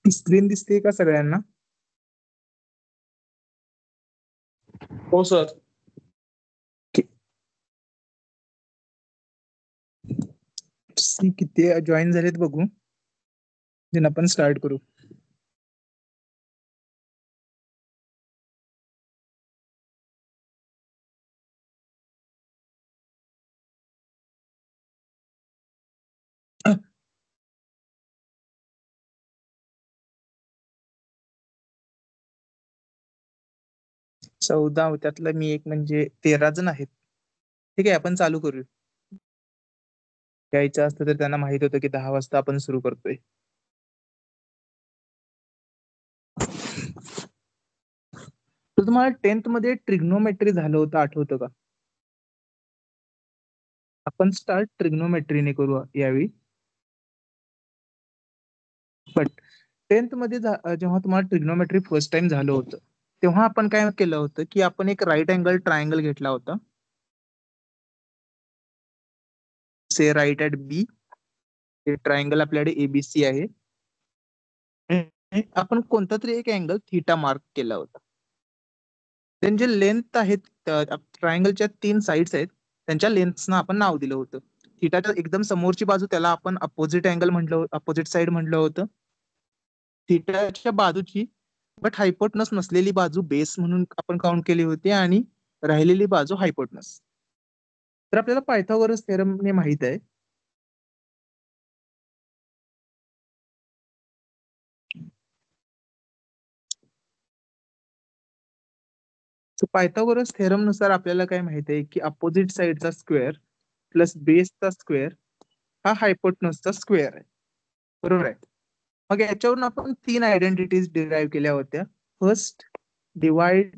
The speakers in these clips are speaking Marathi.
स्क्रीन दिसते का सगळ्यांना? हो सर. किती जॉईन झालेत बघू, then आपण स्टार्ट करू. चौदा, त्यातलं मी एक, म्हणजे 13 जण आहेत. ठीक आहे, आपण चालू करू. यायचं असतं तर त्यांना माहित होतं की 10 वाजता आपण सुरू करतोय. तर तुम्हाला 10th मध्ये ट्रिग्नोमेट्री झालं होतं, आठवतं का? आपण स्टार्ट ट्रिग्नोमेट्रीने करू यावेळी. बट 10th मध्ये जेव्हा तुम्हाला ट्रिग्नोमेट्री फर्स्ट टाइम झालं होतं, तेव्हा आपण काय केलं होतं की आपण एक राईट अँगल ट्रायंगल घेतला होता. से राईट ॲट बी, हे ट्रायंगल आपल्याकडे एबीसी आहे. आपण कोणता तरी एक अँगल थीटा मार्क केला होता. त्यांचे लेंथ आहेत, ट्रायंगलच्या 3 साइड्स आहेत, त्यांच्या लेंथना आपण नाव दिलं होतं. थीटाच्या एकदम समोरची बाजू त्याला आपण अपोजिट अँगल म्हटलं, अपोजिट साइड म्हटलं होतं. थीटाच्या बाजूची बट हायपोटनस नसलेली बाजू बेस म्हणून आपण काउंट केली होती, आणि राहिलेली बाजू हायपोटनस. तर आपल्याला पायथागोरस थेरमने माहित आहे पायथागोरस थेरम नुसार आपल्याला काय माहित आहे की अपोजिट साइडचा स्क्वेअर प्लस बेसचा स्क्वेअर हा हायपोटनसचा स्क्वेअर आहे. बरोबर आहे. मग याच्यावरून आपण 3 आयडेंटिटीज डिराईव्ह केल्या होत्या. First, divide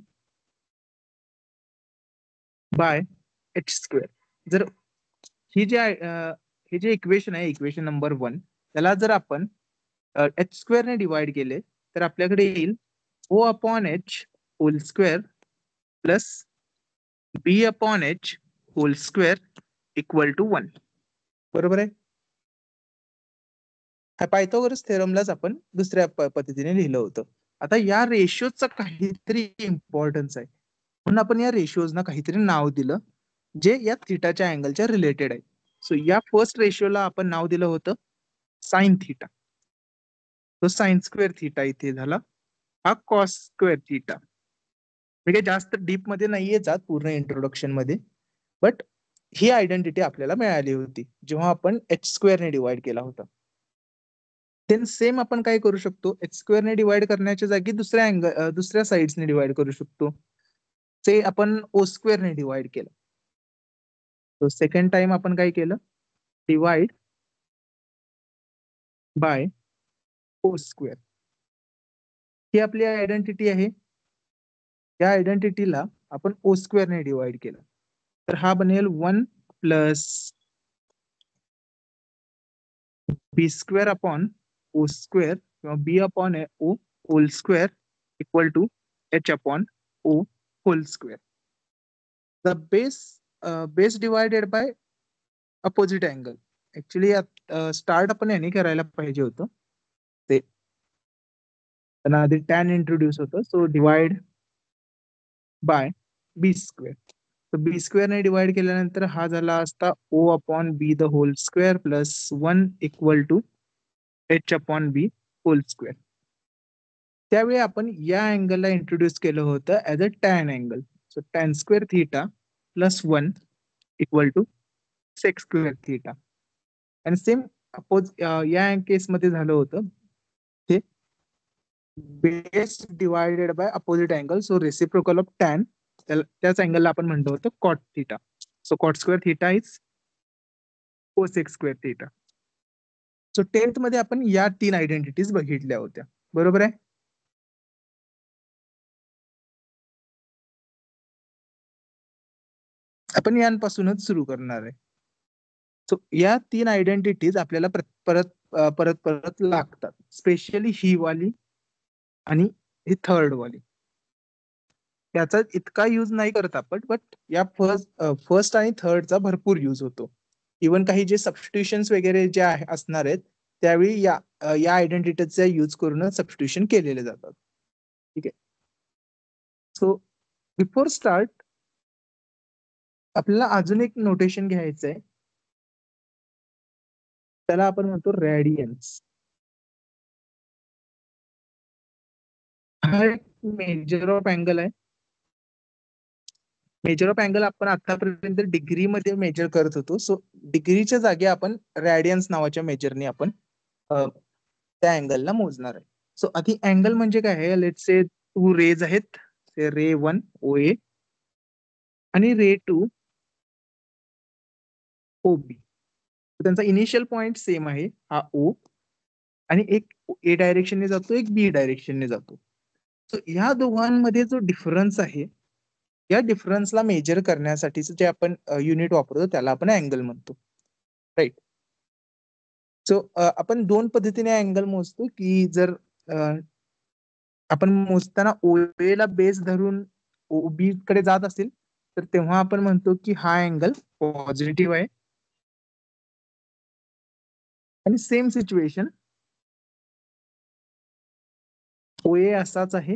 by H square. जर ही जे इक्वेशन आहे, इक्वेशन नंबर 1, त्याला जर आपण एच स्क्वेअर ने डिवाइड केले तर आपल्याकडे येईल o upon h whole square plus b upon h whole square equal to 1. बरोबर आहे. पायथागोरस थेरमलाच आपण दुसऱ्या पद्धतीने लिहिलं होतं. आता या रेशोचा काहीतरी इम्पॉर्टन्स आहे, म्हणून आपण या रेशोजना काहीतरी नाव दिलं जे या थीटाच्या अँगलच्या रिलेटेड आहे. सो या फर्स्ट रेशोला आपण नाव दिलं होतं साइन थीटा. तो साइन स्क्वेअर थीटा इथे झाला, हा कॉस स्क्वेअर थीटा. मी काही जास्त डीप मध्ये नाहीये जात पूर्ण इंट्रोडक्शन मध्ये, बट ही आयडेंटिटी आपल्याला मिळाली होती जेव्हा आपण एच स्क्वेअर ने डिवाइड केला होता. देन सेम आपण काय करू शकतो, एच स्क्वेअर ने डिवाइड करण्याच्या जागी दुसऱ्या साइड्सने डिवाइड करू शकतो. ते आपण ओ स्क्वेअर ने डिवाइड केलं. तो सेकंड टाइम आपण काय केलं, डिवाइड बाय ओ स्क्वेअर. ही आपली आयडेंटिटी आहे. या आयडेंटिटीला आपण ओ स्क्वेअर ने डिवाइड केलं तर हा बनेल 1 plus B square upon O square किंवा B upon O whole square equal to H upon O whole square. The base divided by opposite angle. Actually start आपण याने करायला पाहिजे होतं ते, पण आधी टॅन इंट्रोड्यूस होतं. So divide by B square. तर बी स्क्वेअरने डिवाइड केल्यानंतर हा झाला असता O upon B the whole square plus 1 equal to H upon B whole square. त्यावेळी आपण या अँगलला इंट्रोड्यूस केलं होतं as a tan angle. So tan square theta plus 1 equal to sec square theta. आणि सेम अपोज या केसमध्ये झालं होतं ते base divided by opposite angle. So reciprocal of tan, त्याच अँगलला आपण म्हणतो होतं cot theta. So cot square theta is cosec square theta. So 10th मध्ये आपण या 3 आयडेंटिटीज बघितल्या होत्या, बरोबर आहे. आपण यांपासूनच सुरू करणार आहे. सो या 3 आयडेंटिटीज आपल्याला परत परत लागतात, स्पेशली ही वाली आणि ही थर्ड वाली. त्याचा इतका यूज नाही करत आपण, बट या फर्स्ट आणि थर्डचा भरपूर यूज होतो. इवन काही जे सबस्टिट्यूशन्स वगैरे जे असणार आहेत त्यावेळी या आयडेंटिटीचा यूज करून सबस्टिट्यूशन केलेले जातात. ठीक आहे. सो बिफोर स्टार्ट आपल्याला अजून एक नोटेशन घ्यायचं आहे, त्याला आपण म्हणतो रेडियन्स. हा एक मेजर ऑफ अँगल आहे. मेजर ऑफ अँगल आपण आतापर्यंत डिग्री मध्ये मेजर करत होतो. सो डिग्रीच्या जागी आपण रेडियन्स नावाच्या मेजरने आपण त्या अँगलला मोजणार आहे. सो आधी अँगल म्हणजे काय आहे, लेट से 2 रेज आहेत, रे 1 ओ ए आणि रे 2 ओ बी. त्यांचा इनिशियल पॉइंट सेम आहे, हा ओ, आणि एक ए डायरेक्शनने जातो, एक बी डायरेक्शनने जातो. सो ह्या दोघांमध्ये जो डिफरन्स आहे, या डिफरन्सला मेजर करण्यासाठीच जे आपण युनिट वापरतो त्याला आपण अँगल म्हणतो, राईट. सो आपण 2 पद्धतीने अँगल मोजतो, की जर आपण मोजताना OA ला बेस धरून OB कडे जात असेल तर तेव्हा आपण म्हणतो की हा अँगल पॉझिटिव्ह आहे. आणि सेम सिच्युएशन OA असाच आहे,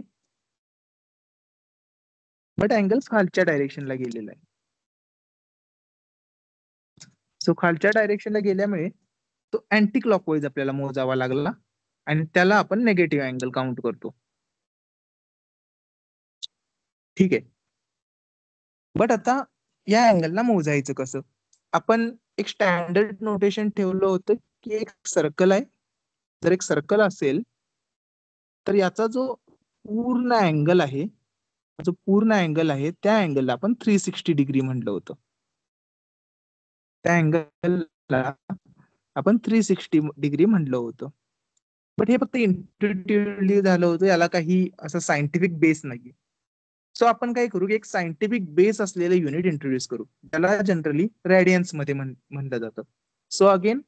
बट अँगल खालच्या डायरेक्शनला गेलेला आहे. सो खालच्या डायरेक्शनला गेल्यामुळे तो अँटी क्लॉकवाईज आपल्याला मोजावा लागला आणि त्याला आपण नेगेटिव्ह अँगल काउंट करतो. ठीक आहे. बट आता या अँगलला मोजायचं कसं? आपण एक स्टँडर्ड नोटेशन ठेवलं होतं की एक सर्कल आहे. जर एक सर्कल असेल तर याचा जो पूर्ण अँगल आहे, त्या अँगलला आपण 360 डिग्री म्हटलं होतं. त्या अँगलला आपण 360 डिग्री म्हटलं होतं. बट हे फक्त इंट्युटिव्हली झालं होतं, याला काही असं सायंटिफिक बेस नाहीये. सो आपण काय करू की एक सायंटिफिक बेस असलेलं युनिट इंट्रोड्यूस करू, त्याला जनरली रेडियन्स मध्ये म्हणलं जातं. सो अगेन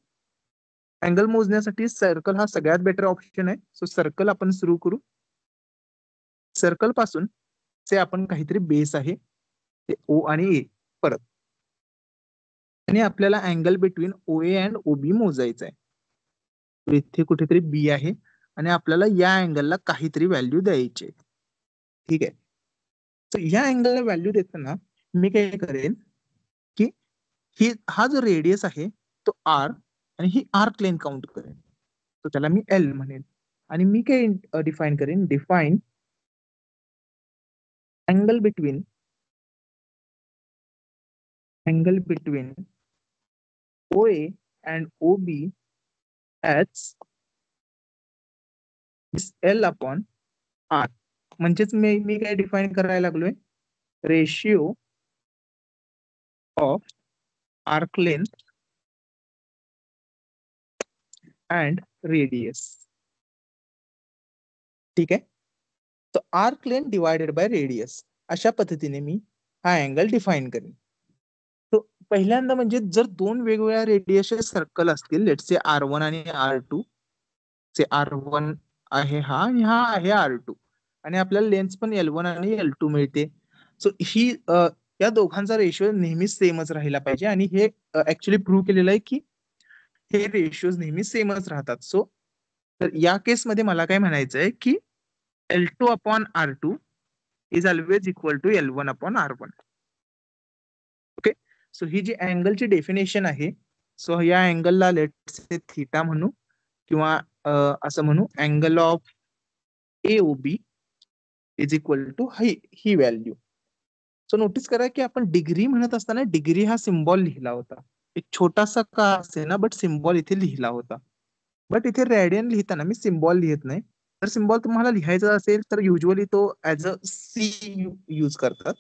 अँगल मोजण्यासाठी सर्कल हा सगळ्यात बेटर ऑप्शन आहे. सो सर्कल आपण सुरू करू. सर्कल पासून से आपण काहीतरी बेस आहे ते ओ आणि ए परत, आणि आपल्याला angle between OA and OB मोजायचा आहे. इथे कुठेतरी बी आहे आणि आपल्याला या अँगलला काहीतरी व्हॅल्यू द्यायची आहे. ठीक आहे. तर या अँगलला व्हॅल्यू देताना मी काय करेन की हा जो रेडियस आहे तो आर, आणि ही आर्क लेंथ काउंट करेन, तर त्याला मी एल म्हणेन. आणि मी काय डिफाईन करेन, define angle between OA and OB as L upon R. म्हणजेच मी काय डिफाईन करायला लागलोय, ratio of arc length and radius. ठीक आहे. तर arc length divided by radius, अशा पद्धतीने मी हा अँगल डिफाईन करेन. तो पहिल्यांदा म्हणजे जर 2 वेगवेगळ्या रेडियसचे सर्कल असतील, लेट्स से R1 आणि R2, से R1 आहे हा आणि हा आहे R2, आणि आपल्याला लेन्स पण L1 आणि L2 मिळते. सो ही या दोघांचा रेशिओ नेहमीच सेमच राहिला पाहिजे. आणि हे ऍक्च्युली प्रूव्ह केलेलं आहे की हे रेशिओज नेहमी सेमच राहतात. सो तर या केसमध्ये मला काय म्हणायचं आहे की L2 upon R2 is always equal to L1 upon R1. Okay, so ही जी अँगलची डेफिनेशन आहे, सो या अँगलला लेट्स से थीटा म्हणू किंवा असं म्हणू angle of AOB is equal to ही व्हॅल्यू. सो नोटीस करा की आपण डिग्री म्हणत असताना डिग्री हा सिम्बॉल लिहिला होता. एक छोटासा का असे ना, बट सिम्बॉल इथे लिहिला होता. बट इथे रेडियन लिहिताना मी सिम्बॉल लिहित नाही. तर सिम्बॉल तुम्हाला लिहायचा असेल तर युजली तो ऍज अ सी यूज करतात.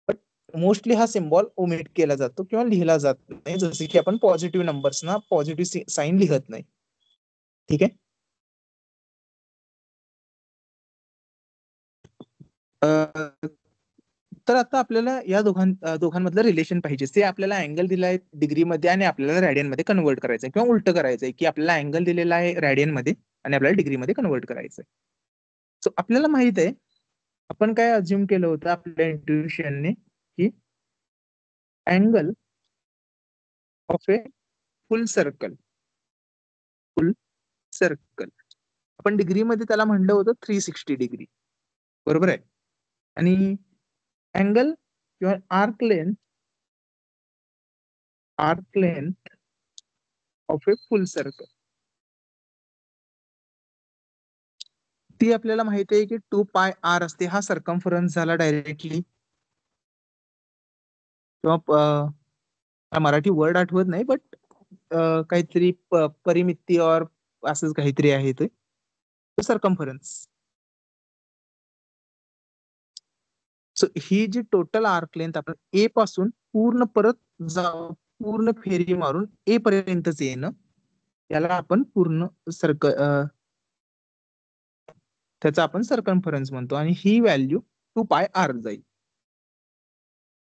बट मोस्टली हा सिम्बॉल ओमिट केला जातो किंवा लिहिला जात नाही, जसे की आपण पॉझिटिव्ह नंबर्सना पॉझिटिव्ह साईन लिहत नाही. ठीक आहे. तर आता आपल्याला या दोघांमधलं रिलेशन पाहिजे. ते आपल्याला अँगल दिलाय डिग्रीमध्ये आणि आपल्याला रॅडियनमध्ये कन्वर्ट करायचंय किंवा उलट करायचंय की आपल्याला अँगल दिलेला आहे रॅडियनमध्ये आणि आपल्याला डिग्रीमध्ये कन्वर्ट करायचंय. सो आपल्याला माहित आहे, आपण काय अज्युम केलं होतं आपल्या इंट्युशनने की angle of a full circle आपण डिग्रीमध्ये त्याला म्हणलं होतं 360 डिग्री, बरोबर आहे. आणि अँगल किंवा arc length of a full circle ती आपल्याला माहिती आहे की 2πr असते. हा सर्कम्फरन्स झाला डायरेक्टली, किंवा मराठी वर्ड आठवत नाही, बट काहीतरी परिमिती और असंच काहीतरी आहे ते सर्कम्फरन्स. सो ही जी टोटल आर्क लेंथ आपण ए पासून पूर्ण परत पूर्ण फेरी मारून ए पर्यंतच येणं, याला आपण पूर्ण त्याचा आपण सर्कम्फरन्स म्हणतो आणि ही व्हॅल्यू 2πr जाईल.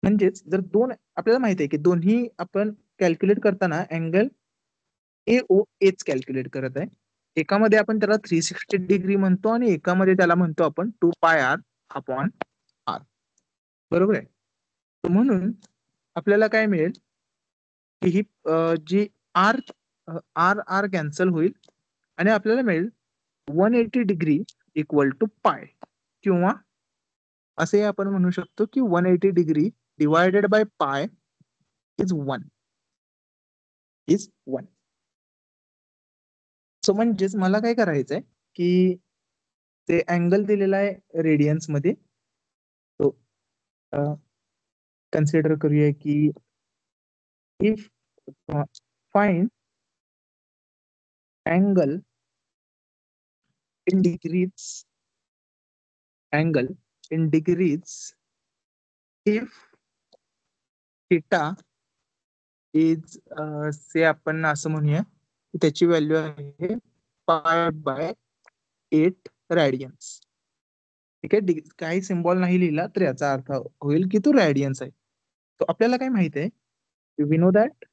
म्हणजेच जर दोन आपल्याला माहिती आहे की दोन्ही आपण कॅल्क्युलेट करताना अँगल AO एच कॅल्क्युलेट करत आहे. एकामध्ये आपण त्याला 360 डिग्री म्हणतो आणि एकामध्ये त्याला म्हणतो आपण 2πr अपॉन r, बरोबर आहे. म्हणून आपल्याला काय मिळेल की ही जी आर आर आर कॅन्सल होईल आणि आपल्याला मिळेल 180 डिग्री इक्वल टू पाय, किंवा असे आपण म्हणू शकतो की 180 डिग्री डिवायडेड बाय पाय इज 1. सो म्हणजेच मला काय करायचंय की ते अँगल दिलेला आहे रेडियन्स मध्ये, तो कन्सिडर करूया की if find angle in degrees if theta is say आपण असं म्हणूया की त्याची व्हॅल्यू आहे π/8 रॅडियन्स. ठीक आहे. काही सिम्बॉल नाही लिहिला तर याचा अर्थ होईल की तो रॅडियन्स आहे. तो आपल्याला काय माहित आहे, we know that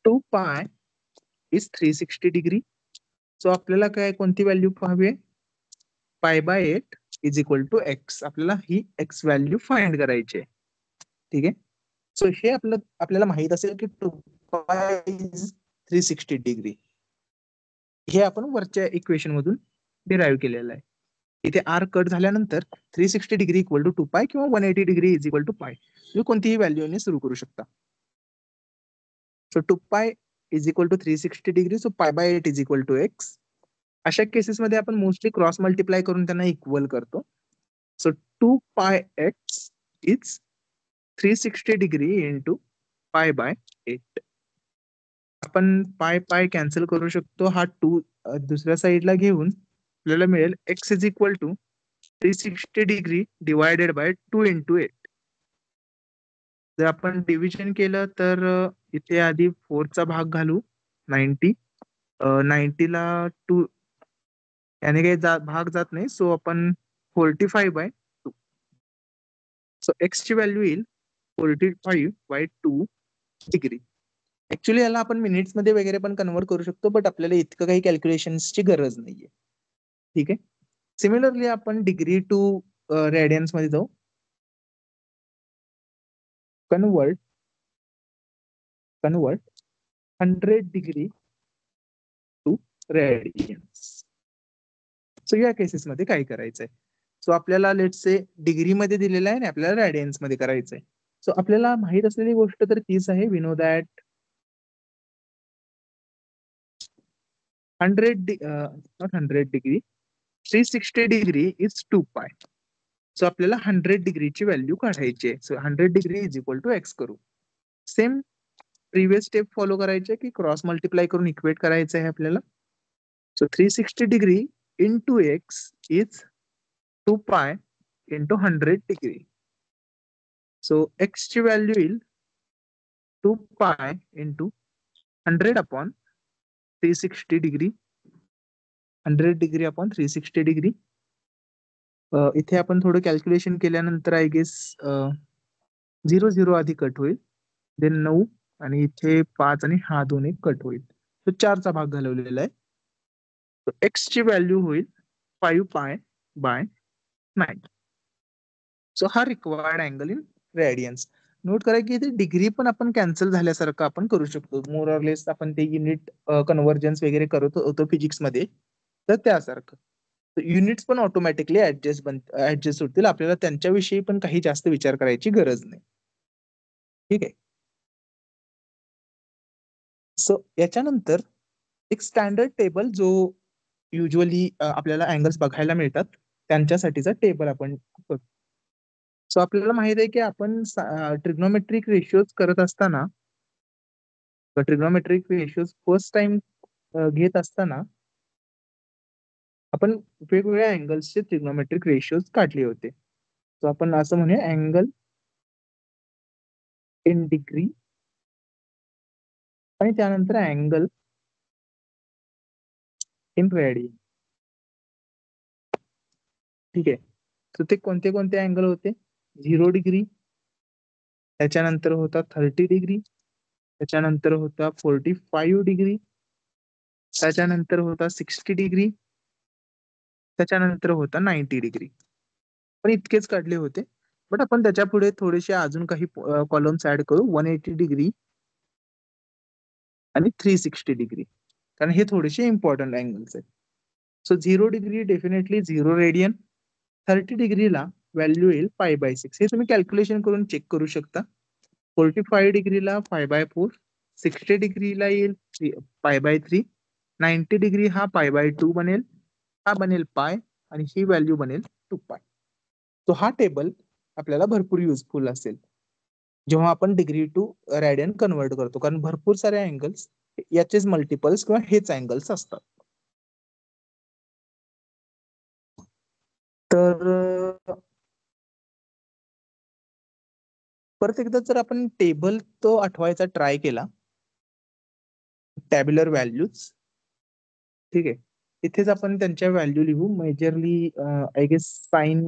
2π is 360 degree. So आपल्याला काय कोणती व्हॅल्यू पाहावी, π/8 इज इक्वल टू x. आपल्याला ही x व्हॅल्यू फाइंड करायची आहे. ठीक आहे. सो हे आपल्याला माहित असेल की 2π इज 360 डिग्री. हे आपण वरच्या इक्वेशन मधून डिराईव्ह केलेलं आहे. इथे आर कट झाल्यानंतर 360 डिग्री इक्वल टू 2π किंवा 180 डिग्री इज इक्वल टू पाय, तुम्ही कोणतीही व्हॅल्यूने सुरू करू शकता. So 2π is equal to 360 degree, so π/8 is equal to x. अशा केसेसमध्ये आपण मोस्टली क्रॉस मल्टिप्लाय करून त्यांना इक्वल करतो. So 2πx is 360 degree into π/8. आपण पाय कॅन्सल करू शकतो. हा 2 दुसऱ्या साईडला घेऊन आपल्याला मिळेल x is equal to 360 degree divided by 2 into 8. जर आपण डिव्हिजन केलं तर इथे आधी 4 चा भाग घालू 90. 90 ला 2 याने काही भाग जात नाही, सो आपण 45/2. सो x ची व्हॅल्यू येईल 45/2 डिग्री. ऍक्च्युली याला आपण मिनिट्स मध्ये वगैरे पण कन्वर्ट करू शकतो, बट आपल्याला इतकं काही कॅल्क्युलेशन्सची गरज नाहीये. ठीक आहे. सिमिलरली आपण डिग्री टू रेडियन्स मध्ये जाऊ. Convert 100 degree to radians. So या केसेस मध्ये काय करायचंय? सो आपल्याला लेट्स से डिग्री मध्ये दिलेलं आहे आणि आपल्याला रॅडियन्स मध्ये करायचंय. सो आपल्याला माहित असलेली गोष्ट तर तीच आहे, we know that 100 degree 360 degree is 2 pi. So आपल्याला 100 डिग्रीची व्हॅल्यू काढायची आहे. So 100 degree is equal to x करू. सेम प्रिव्हियस स्टेप फॉलो करायचे की क्रॉस मल्टिप्लाय करून इक्वेट करायचं आहे आपल्याला. So 360 degree into x is 2 pi into 100 degree. So x ची व्हॅल्यू येईल 2 pi into 100 upon 360 degree. 100 degree upon 360 degree. इथे आपण थोडं कॅल्क्युलेशन केल्यानंतर आय गेस 0 आधी कट होईल, देन 9 आणि इथे 5 आणि हा 2 एक कट होईल. तो 4चा भाग घालवलेला आहे. एक्स ची व्हॅल्यू होईल 5 पाय बाय 9. सो हा required angle in Radiance. Note करा की इथे डिग्री पण आपण कॅन्सल झाल्यासारखं आपण करू शकतो. मोर ऑर लेस आपण ते युनिट कन्व्हर्जन्स वगैरे करत होतो फिजिक्स मध्ये, तर त्यासारखं युनिट्स पण ऑटोमॅटिकली ऍडजस्ट होतील. आपल्याला त्यांच्याविषयी पण काही जास्त विचार करायची गरज नाही. ठीक आहे. सो याच्यानंतर एक स्टँडर्ड टेबल जो युजली आपल्याला अँगल्स बघायला मिळतात त्यांच्यासाठीचा टेबल आपण करतो. सो आपल्याला माहित आहे की आपण ट्रिग्नोमेट्रिक रेशियोज करत असताना, ट्रिग्नोमेट्रिक रेशियोज फर्स्ट टाइम घेत असताना आपण वेगवेगळ्या अँगल्सचे ट्रिग्नोमेट्रिक रेशियोज काढले होते. सो आपण असं म्हणूया अँगल इन डिग्री आणि त्यानंतर अँगल इन रेडियन. ठीक आहे. तर ते कोणते कोणते अँगल होते? 0 डिग्री, त्याच्यानंतर होता 30 डिग्री, त्याच्यानंतर होता 45 डिग्री, त्याच्यानंतर होता 60 डिग्री, त्याच्यानंतर होता 90 डिग्री. पण इतकेच काढले होते. बट आपण त्याच्या पुढे थोडेसे अजून काही कॉलम्स ऍड करू, 180 डिग्री आणि 360 डिग्री, कारण हे थोडेसे इम्पॉर्टंट अँगल्स आहेत. So 0 degree definitely 0 radian. 30 डिग्रीला व्हॅल्यू येईल 5/6. हे तुम्ही कॅल्क्युलेशन करून चेक करू शकता. 45 डिग्रीला 5/4, 60 डिग्रीला येईल 5/3, 90 डिग्री हा 5/2 बनेल, हा बनेल पाय आणि ही व्हॅल्यू बनेल 2 पाय. तो हा टेबल आपल्याला भरपूर युजफुल असेल जेव्हा आपण डिग्री टू रॅडियन कन्वर्ट करतो, कारण भरपूर सारे अँगल्स याचेच मल्टिपल्स किंवा हेच अँगल्स असतात. तर परत एकदा जर आपण टेबल तो आठवायचा ट्राय केला, टॅब्युलर व्हॅल्यूज. ठीक आहे. इथेच आपण त्यांच्या व्हॅल्यू लिहू. Majorly I guess sine,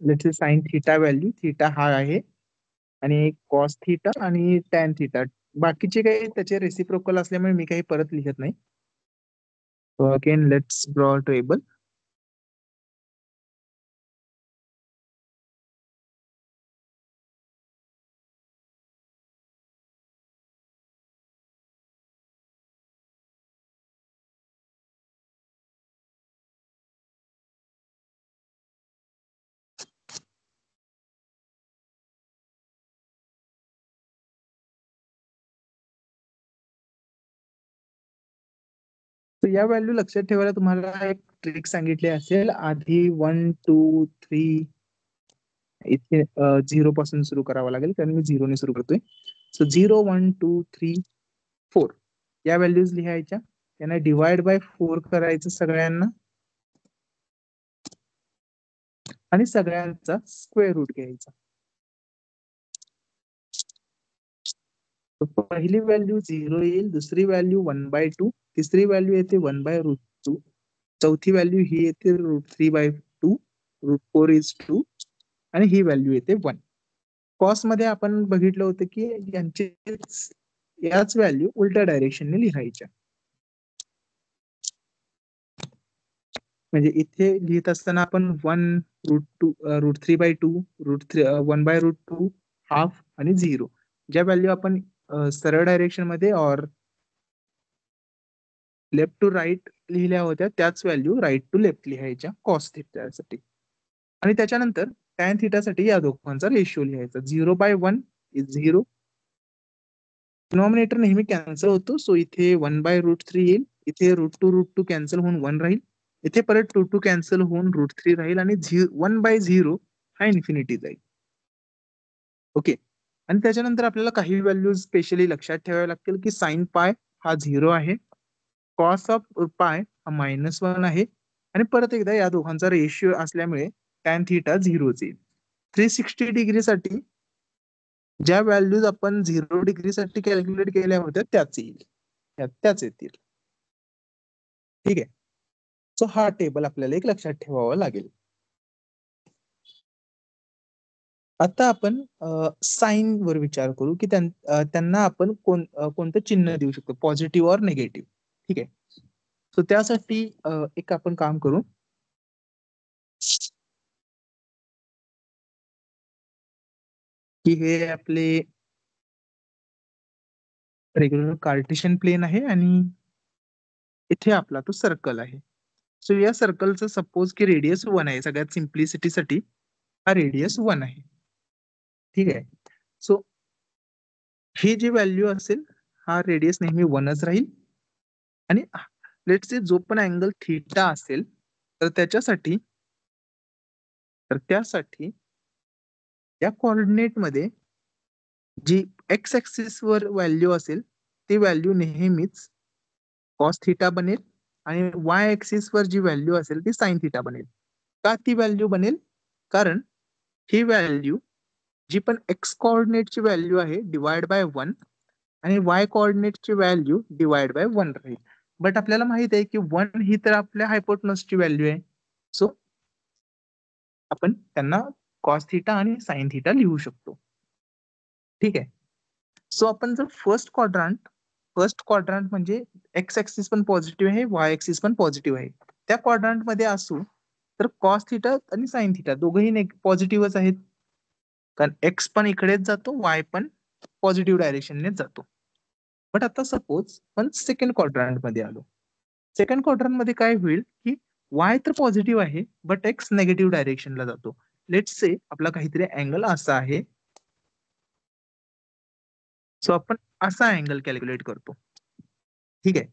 let's say sine theta value, theta हा आहे आणि कॉस थिटा आणि टॅन थिटा. बाकीचे काही त्याचे रेसिप्रोकल असल्यामुळे मी काही परत लिहत नाही. Again let's draw table. तर या व्हॅल्यू लक्षात ठेवायला तुम्हाला एक ट्रिक सांगितली असेल. आधी 1 2 3 इथे 0 पासून सुरू करावं लागेल, कारण मी 0 ने सुरू करतोय. सो 0 1 2 3 4 या व्हॅल्यूज लिहायच्या, त्यांना डिवाइड बाय 4 करायचं सगळ्यांना आणि सगळ्यांचा स्क्वेअर रूट घ्यायचा. पहिली व्हॅल्यू 0 येईल, दुसरी व्हॅल्यू 1/2, तिसरी व्हॅल्यू येते 1/√2, चौथी व्हॅल्यू ही येते √3/2, √4 इज 2 आणि ही व्हॅल्यू येते 1. कॉस मध्ये आपण बघितलं होतं की यांचे याच व्हॅल्यू उलट्या डायरेक्शनने लिहायच्या. म्हणजे इथे लिहित असताना आपण 1 √3/2, √1/√2, हाफ आणि 0. ज्या व्हॅल्यू आपण सरळ डायरेक्शन मध्ये और लेफ्ट टू राईट लिहिल्या होत्या त्याच व्हॅल्यू राईट टू लेफ्ट लिहायच्या कॉस थिटासाठी. आणि त्याच्यानंतर टॅन थिटासाठी या दोघांचा रेशिओ लिहायचा. 0/1 इज 0. डिनॉमिनेटर नेहमी कॅन्सल होतो, सो इथे 1/√3 येईल. इथे √2 कॅन्सल होऊन 1 राहील. इथे परत 2 कॅन्सल होऊन √3 राहील आणि 1/0 हा इन्फिनिटी जाईल. ओके. आणि त्याच्यानंतर आपल्याला काही व्हॅल्यू स्पेशली लक्षात ठेवाव्या लागतील की साइन पाय हा 0 आहे, कॉस ऑफ पाय हा -1 आहे आणि परत एकदा या दोघांचा रेशिओ असल्यामुळे टॅन थिटा 0 येईल. 360 डिग्री साठी ज्या व्हॅल्यूज आपण 0 डिग्री साठी कॅल्क्युलेट केल्या होत्या त्याच येईल, त्याच येतील. ठीक आहे. सो हा टेबल आपल्याला एक लक्षात ठेवावा लागेल. आता आपण साइन वर विचार करू की त्यांना आपण कोणतं चिन्ह देऊ शकतो, पॉझिटिव्ह और निगेटिव्ह. ठीक आहे. सो त्यासाठी एक आपण काम करू की हे आपले रेग्युलर कार्टेशियन प्लेन आहे आणि इथे आपला तो सर्कल आहे. सो या सर्कलचं सपोज की रेडियस 1 आहे. सगळ्यात सिम्प्लिसिटीसाठी हा रेडियस 1 आहे. ठीक आहे. सो ही जी व्हॅल्यू असेल हा रेडियस नेहमी 1च राहील आणि लेट्स से जो पण अँगल थीटा असेल तर त्यासाठी या कोऑर्डिनेट मध्ये जी एक्स ऍक्सिस वर व्हॅल्यू असेल ती व्हॅल्यू नेहमीच कॉस थिटा बनेल आणि वाय ऍक्सिस वर जी व्हॅल्यू असेल ती साइन थिटा बनेल. का ती व्हॅल्यू बनेल? कारण ही व्हॅल्यू जी पण एक्स कोऑर्डिनेटची व्हॅल्यू आहे डिवाइड बाय 1 आणि वाय कोऑर्डिनेटची व्हॅल्यू डिवाइड बाय 1 राहील. बट आपल्याला माहित आहे की 1 ही तर आपल्या हायपोटनसची व्हॅल्यू आहे. सो आपण त्यांना कॉस थिटा आणि साइन थिटा लिहू शकतो. ठीक आहे. सो आपण जर फर्स्ट क्वाड्रंट म्हणजे एक्स ऍक्सिस पण पॉझिटिव्ह आहे, वाय ऍक्सिस पण पॉझिटिव्ह आहे. त्या क्वाड्रंट मध्ये असू तर कॉस थिटा आणि साइन थिटा दोघंही पॉझिटिव्हच आहेत. कारण एक्स पण इकडेच जातो, वाय पण पॉझिटिव्ह डायरेक्शननेच जातो. बट आता सपोज पण सेकंड क्वाड्रंट मध्ये आलो. सेकंड क्वाड्रंट मध्ये काय होईल की वाय तर पॉझिटिव्ह आहे बट एक्स नेगेटिव्ह डायरेक्शनला जातो. लेट्स से आपला काहीतरी अँगल असा आहे. सो आपण असा अँगल कॅल्क्युलेट करतो. ठीक आहे.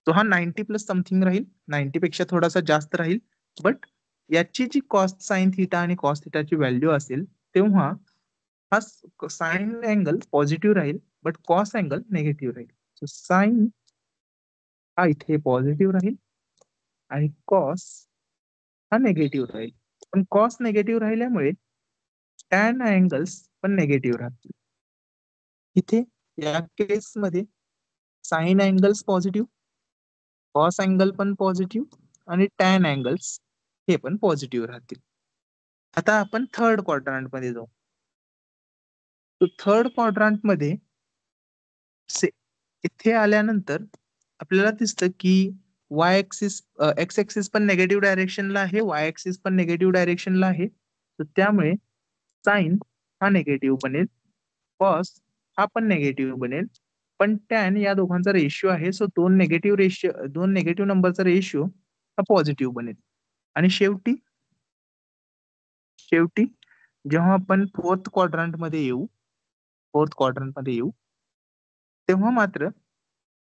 तो हा 90 प्लस समथिंग राहील, 90 पेक्षा थोडासा जास्त राहील. बट याची जी कॉस साइन थिटा आणि कॉस थिटाची व्हॅल्यू असेल तेव्हा हा साइन अँगल पॉझिटिव्ह राहील बट कॉस अँगल निगेटिव्ह राहील. सो साइन हा इथे पॉझिटिव्ह राहील आणि कॉस हा निगेटिव्ह राहील. पण कॉस निगेटिव्ह राहिल्यामुळे टॅन अँगल्स पण निगेटिव्ह राहतील. इथे या केसमध्ये sine angles positive, cos angle पण पॉझिटिव्ह आणि टॅन अँगल्स हे पण पॉझिटिव्ह राहतील. आता आपण थर्ड क्वाड्रंट मध्ये जाऊ. तो थर्ड क्वाड्रंट मध्ये इथे आल्यानंतर आपल्याला दिसतं की वाय ऍक्सिस एक्स ऍक्सिस पण निगेटिव्ह डायरेक्शनला आहे, वाय ऍक्सिस पण निगेटिव्ह डायरेक्शनला आहे. तर त्यामुळे साइन हा निगेटिव्ह बनेल, कॉस हा पण निगेटिव्ह बनेल. पण टॅन या दोघांचा रेशिओ आहे, सो दोन नेगेटिव्ह नंबरचा रेशिओ हा पॉझिटिव्ह बनेल. आणि शेवटी जेव्हा आपण फोर्थ क्वाड्रंट मध्ये येऊ तेव्हा मात्र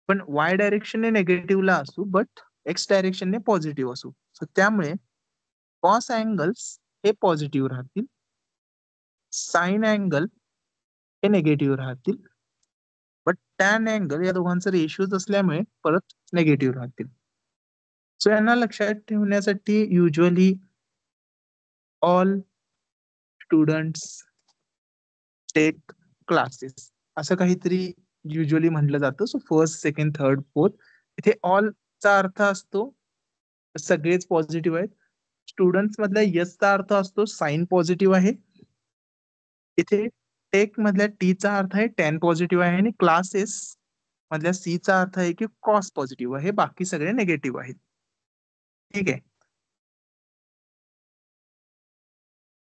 पण वाय डायरेक्शनने नेगेटिव्हला असू बट एक्स डायरेक्शनने पॉझिटिव्ह असू. सो त्यामुळे कॉस अँगल्स हे पॉझिटिव्ह राहतील, साइन अँगल हे निगेटिव्ह राहतील. बट टॅन अँगल या दोघांचा रेशिओ असल्यामुळे परत निगेटिव्ह राहतील. सो यांना लक्षात ठेवण्यासाठी usually all students take classes असं काहीतरी युजली म्हटलं जातं. So first, second, third, fourth इथे ऑल चा अर्थ असतो सगळेच पॉझिटिव्ह आहेत. स्टुडंट्स मधल्या यस चा अर्थ असतो साइन पॉझिटिव्ह आहे. इथे टेक मधल्या टी चा अर्थ आहे टॅन पॉझिटिव्ह आहे आणि क्लासेस मधल्या सी चा अर्थ आहे की कॉस पॉझिटिव्ह आहे, बाकी सगळे निगेटिव्ह आहेत. ठीक आहे.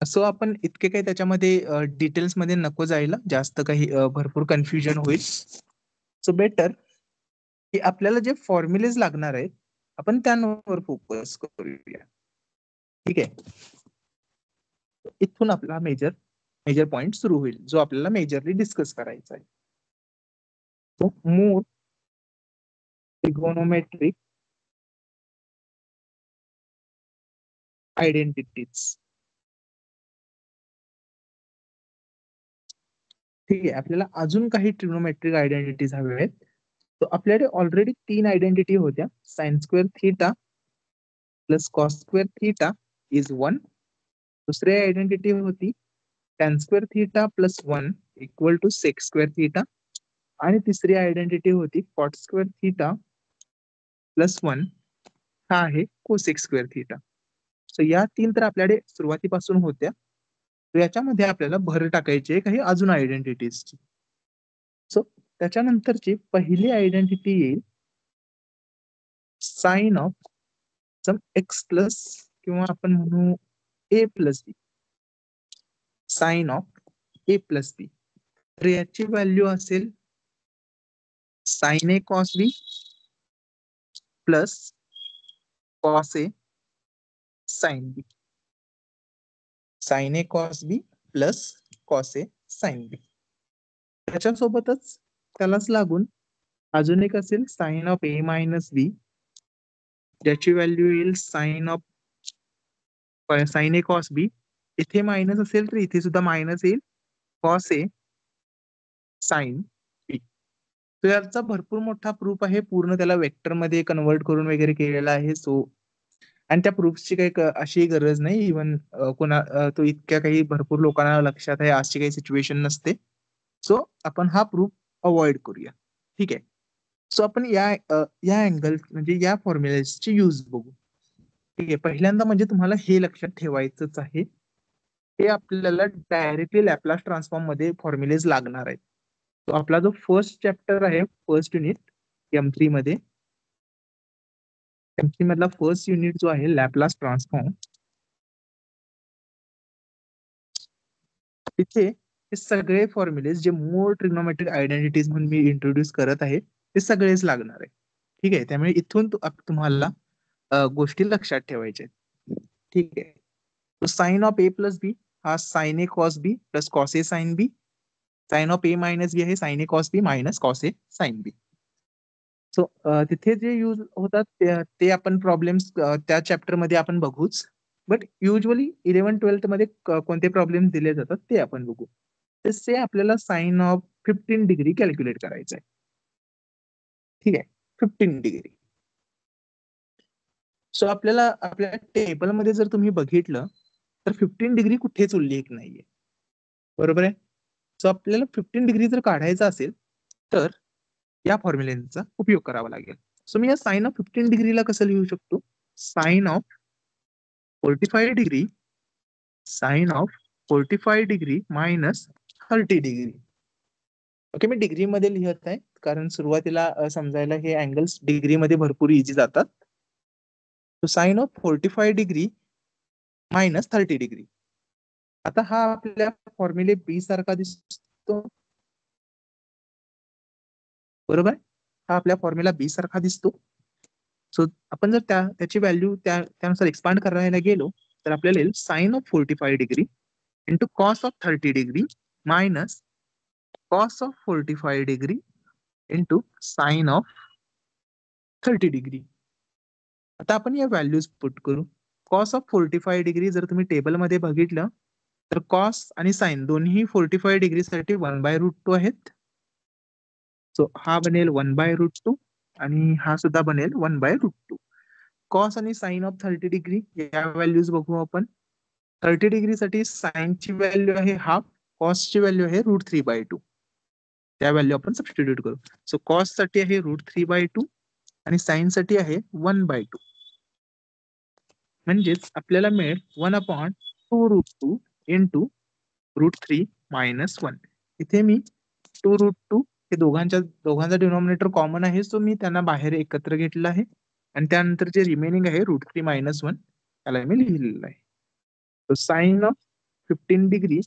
सो आपण इतके काही त्याच्यामध्ये डिटेल्स मध्ये नको जायला, जास्त काही भरपूर कन्फ्युजन होईल. सो बेटर की आपल्याला जे फॉर्म्युलेज लागणार आहेत आपण त्यांवर फोकस करूया. ठीक आहे. इथून आपला मेजर पॉइंट सुरू होईल जो आपल्याला मेजरली डिस्कस करायचा आहे. मोर ट्रिगोनोमेट्रिक आयडेंटिटीज. ठीक आहे. आपल्याला अजून काही ट्रिग्नोमेट्रिक आयडेंटिटीज हवे आहेत. तर आपल्याकडे ऑलरेडी 3 आयडेंटिटी होत्या. Sine square theta plus cos square theta is 1. दुसरी आयडेंटिटी होती tan square theta plus 1 equal to sec square theta. आणि तिसरी आयडेंटिटी होती कॉट स्क्वेअर थीटा प्लस 1 हा आहे कोसेक स्क्वेअर थीटा. सो या 3 तर आपल्याकडे सुरुवातीपासून होत्या. याच्यामध्ये आपल्याला भर टाकायची आहे काही अजून आयडेंटिटीजची. सो त्याच्यानंतरची पहिली आयडेंटिटी येईल sine of sum x plus किंवा आपण म्हणू A plus B. Sine of A plus B. तर याची व्हॅल्यू असेल sine A cos B plus cos A sine B. Sine A cos B plus cos A sine B. त्याच्यासोबतच त्यालाच लागून अजून एक असेल sine of A minus B, ज्याची व्हॅल्यू येईल sine of sine A cos B. इथे मायनस असेल तर इथे सुद्धा मायनस येईल कॉस ए साइन बी. तो याचा भरपूर मोठा प्रूफ आहे. पूर्ण त्याला वेक्टर मध्ये कन्वर्ट करून वगैरे केलेला आहे. सो आणि त्या प्रूफची काही अशी गरज नाही. इव्हन तो इतक्या काही भरपूर लोकांना लक्षात आहे अशी काही सिच्युएशन नसते. सो आपण हा प्रूफ अवॉइड करूया. ठीक आहे. सो आपण या अँगल म्हणजे या फॉर्म्युलेची यूज बघू. ठीक आहे. पहिल्यांदा म्हणजे तुम्हाला हे लक्षात ठेवायचंच आहे हे आपल्याला डायरेक्टली लॅपलास ट्रान्सफॉर्म मध्ये फॉर्म्युलेज लागणार आहेत. तो आपला जो फर्स्ट चॅप्टर आहे फर्स्ट युनिट M3 मध्ये, M3 मधला फर्स्ट युनिट जो आहे लॅपलास ट्रान्सफॉर्म, तिथे हे सगळे फॉर्म्युलेज जे मोर ट्रिग्नोमेट्रिक आयडेंटिटीज म्हणून मी इंट्रोड्यूस करत आहे ते सगळेच लागणार आहे. ठीक आहे. त्यामुळे इथून तुम्हाला गोष्टी लक्षात ठेवायच्या आहेत. ठीक आहे. तो sine of A plus B हा sine A cos B plus cos A sine B. Sine of A minus B आहे sine A cos B minus cos A sine B. So तिथे जे यूज होतात ते आपण प्रॉब्लेम्स त्या चॅप्टर मध्ये आपण बघूच. बट युजली 11-12 मध्ये कोणते प्रॉब्लेम दिले जातात ते आपण बघू. तसे आपल्याला साइन ऑफ 15 डिग्री कॅल्क्युलेट करायचं आहे. ठीक आहे. 15 डिग्री. सो आपल्याला आपल्या टेबलमध्ये जर तुम्ही बघितलं तर 15 डिग्री कुठेच उल्लेख नाहीये. बरोबर आहे. सो आपल्याला 15 डिग्री जर काढायचा असेल तर या फॉर्म्युलेचा उपयोग करावा लागेल. सो मी या साइन ऑफ 15 डिग्रीला कसं लिहू शकतो? Sine of 45 degree sine of 45 degree minus 30 degree. Okay. मी डिग्री मध्ये लिहत आहे कारण सुरुवातीला समजायला हे अँगल्स डिग्री मध्ये भरपूर इझी जातात. Sine of 45 degree minus 30 degree. आता हा आपल्या फॉर्म्युले बी सारखा दिसतो. बरोबर. हा आपल्या फॉर्म्युला बी सारखा दिसतो. सो आपण जर त्याची व्हॅल्यू त्यानुसार एक्सपांड करायला गेलो तर आपल्याला येईल sine of 45 degree into cos of 30 degree minus cos of 45 degree into sine of 30 degree. आता आपण या व्हॅल्यूज पुट करू. कॉस ऑफ 45 डिग्री जर तुम्ही टेबलमध्ये बघितलं तर कॉस आणि साइन दोन्ही 45 डिग्री साठी 1/√2 आहेत. सो हा बनेल 1/√2 आणि हा सुद्धा बनेल 1/√2. कॉस आणि साइन ऑफ 30 डिग्री या व्हॅल्यूज बघू आपण. 30 डिग्री साठी साइनची व्हॅल्यू आहे हाफ, कॉसची व्हॅल्यू आहे √3/2. त्या व्हॅल्यू आपण सबस्टिट्यूट करू. सो कॉस साठी आहे √3/2 आणि साइन साठी आहे 1/2. म्हणजेच आपल्याला मिळेल 1/2√2 इंटू √3 मायनस 1. इथे मी 2√2 हे दोघांचा डिनॉमिनेटर कॉमन आहे. सो मी त्यांना बाहेर एकत्र घेतलं आहे आणि त्यानंतर जे रिमेनिंग आहे √3 मायनस 1 त्याला मी लिहिलेलं आहे. साइन ऑफ 15 डिग्री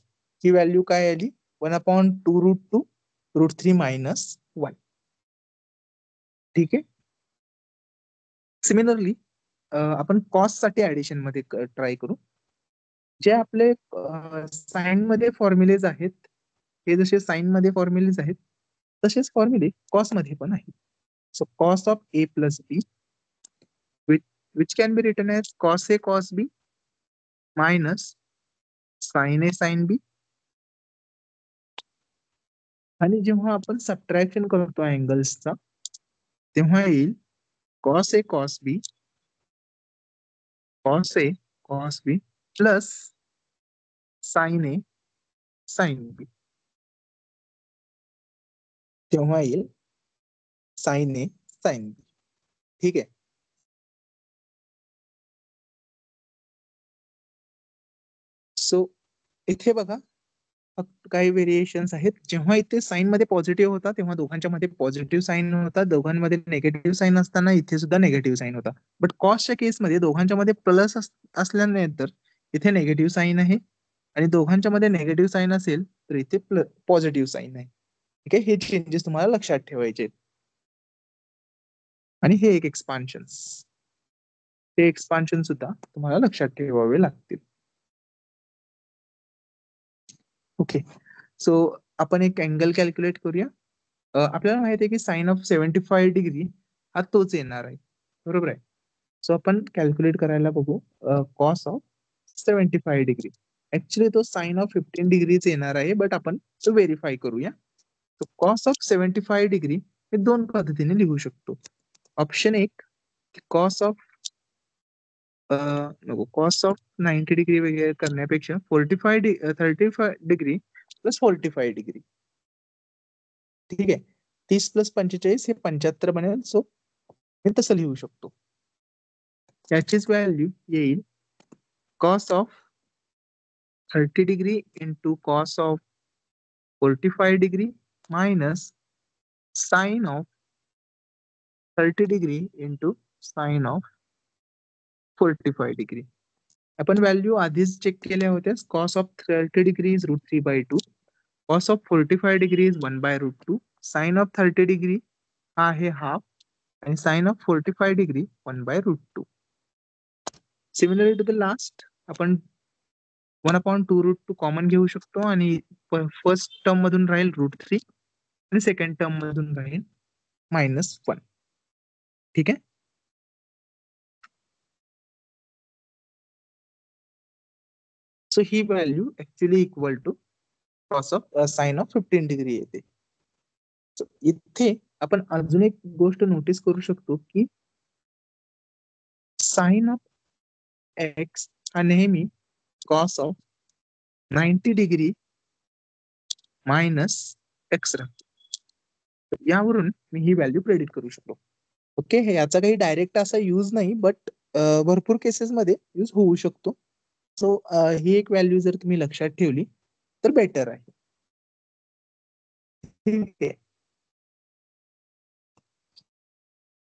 ही व्हॅल्यू काय आली 1/2√2 मायनस 1. ठीक आहे. सिमिलरली आपण कॉस साठी ऍडिशन मध्ये ट्राय करू. जे आपले साइन मध्ये फॉर्म्युलेज आहेत, हे जसे साइन मध्ये फॉर्म्युलेज आहेत तसेच फॉर्म्युले कॉस मध्ये पण आहेत. So cos of A plus b which can be written as cos A cos B minus sin A sin B. आणि जेव्हा आपण सबट्रॅक्शन करतो अँगल्सचा तेव्हा येईल cos A cos B cos A cos B plus sin A sin B. तेव्हा येईल sin A sin B. ठीक आहे. सो इथे बघा काही व्हेरिएशन्स आहेत. जेव्हा इथे साइन मध्ये पॉझिटिव्ह होता तेव्हा दोघांच्या मध्ये पॉझिटिव्ह साइन होता, दोघांमध्ये निगेटिव्ह साइन असताना इथे सुद्धा निगेटिव्ह साइन होता. बट कॉसच्या केसमध्ये दोघांच्या मध्ये प्लस असल्यानंतर इथे निगेटिव्ह साइन आहे आणि दोघांच्या मध्ये निगेटिव्ह साइन असेल तर इथे पॉझिटिव्ह साइन आहे. ठीक आहे. हे चेंजेस तुम्हाला लक्षात ठेवायचे. आणि हे एक एक्सपान्शन, हे एक्सपान्शन सुद्धा तुम्हाला लक्षात ठेवावे लागतील. ओके. सो आपण एक अँगल कॅल्क्युलेट करूया. आपल्याला माहिती आहे की साइन ऑफ 75 डिग्री हा तोच येणार आहे, बरोबर आहे. सो आपण कॅल्क्युलेट करायला बघू कॉस ऑफ 75 डिग्री. ऍक्च्युली तो साइन ऑफ 15 डिग्रीच येणार आहे, बट आपण तो व्हेरीफाय करूया. कॉस ऑफ 75 डिग्री हे दोन पद्धतीने लिहू शकतो. ऑप्शन एक, cos of cos of 90 degree वगैरे करण्यापेक्षा 35 डिग्री प्लस 45 डिग्री. ठीक आहे. 30 प्लस 45 हे 75 बनेल. सो मी तसं लिहू शकतो. त्याचीच व्हॅल्यू येईल cos of 30 degree into cos of 45 degree minus sine of 30 degree into sine of 45 degree. आपण व्हॅल्यू आधीच चेक केल्या होत्या. Cos of 30 degree is √3/2, cos of 45 degree is 1/√2, sine of 30 degree हा आहे हाफ आणि sine of 45 degree 1/√2. Similarly to the last आपण 1/2√2 कॉमन घेऊ शकतो आणि फर्स्ट टर्म मधून राहील √3 आणि सेकंड टर्म मधून राहील -1. ठीक आहे. सो ही value actually equal to cos of sine of 15 degree येते. So, इथे आपण अजून एक गोष्ट नोटीस करू शकतो की साइन ऑफ एक्स हा नेहमी cos of 90 degree minus x राहतो. यावरून मी ही व्हॅल्यू प्रेडिक्ट करू शकतो. ओके. हे याचा काही डायरेक्ट असा यूज नाही, बट भरपूर केसेस मध्ये यूज होऊ शकतो. सो ही एक व्हॅल्यू जर तुम्ही लक्षात ठेवली तर बेटर आहे. ठीक आहे.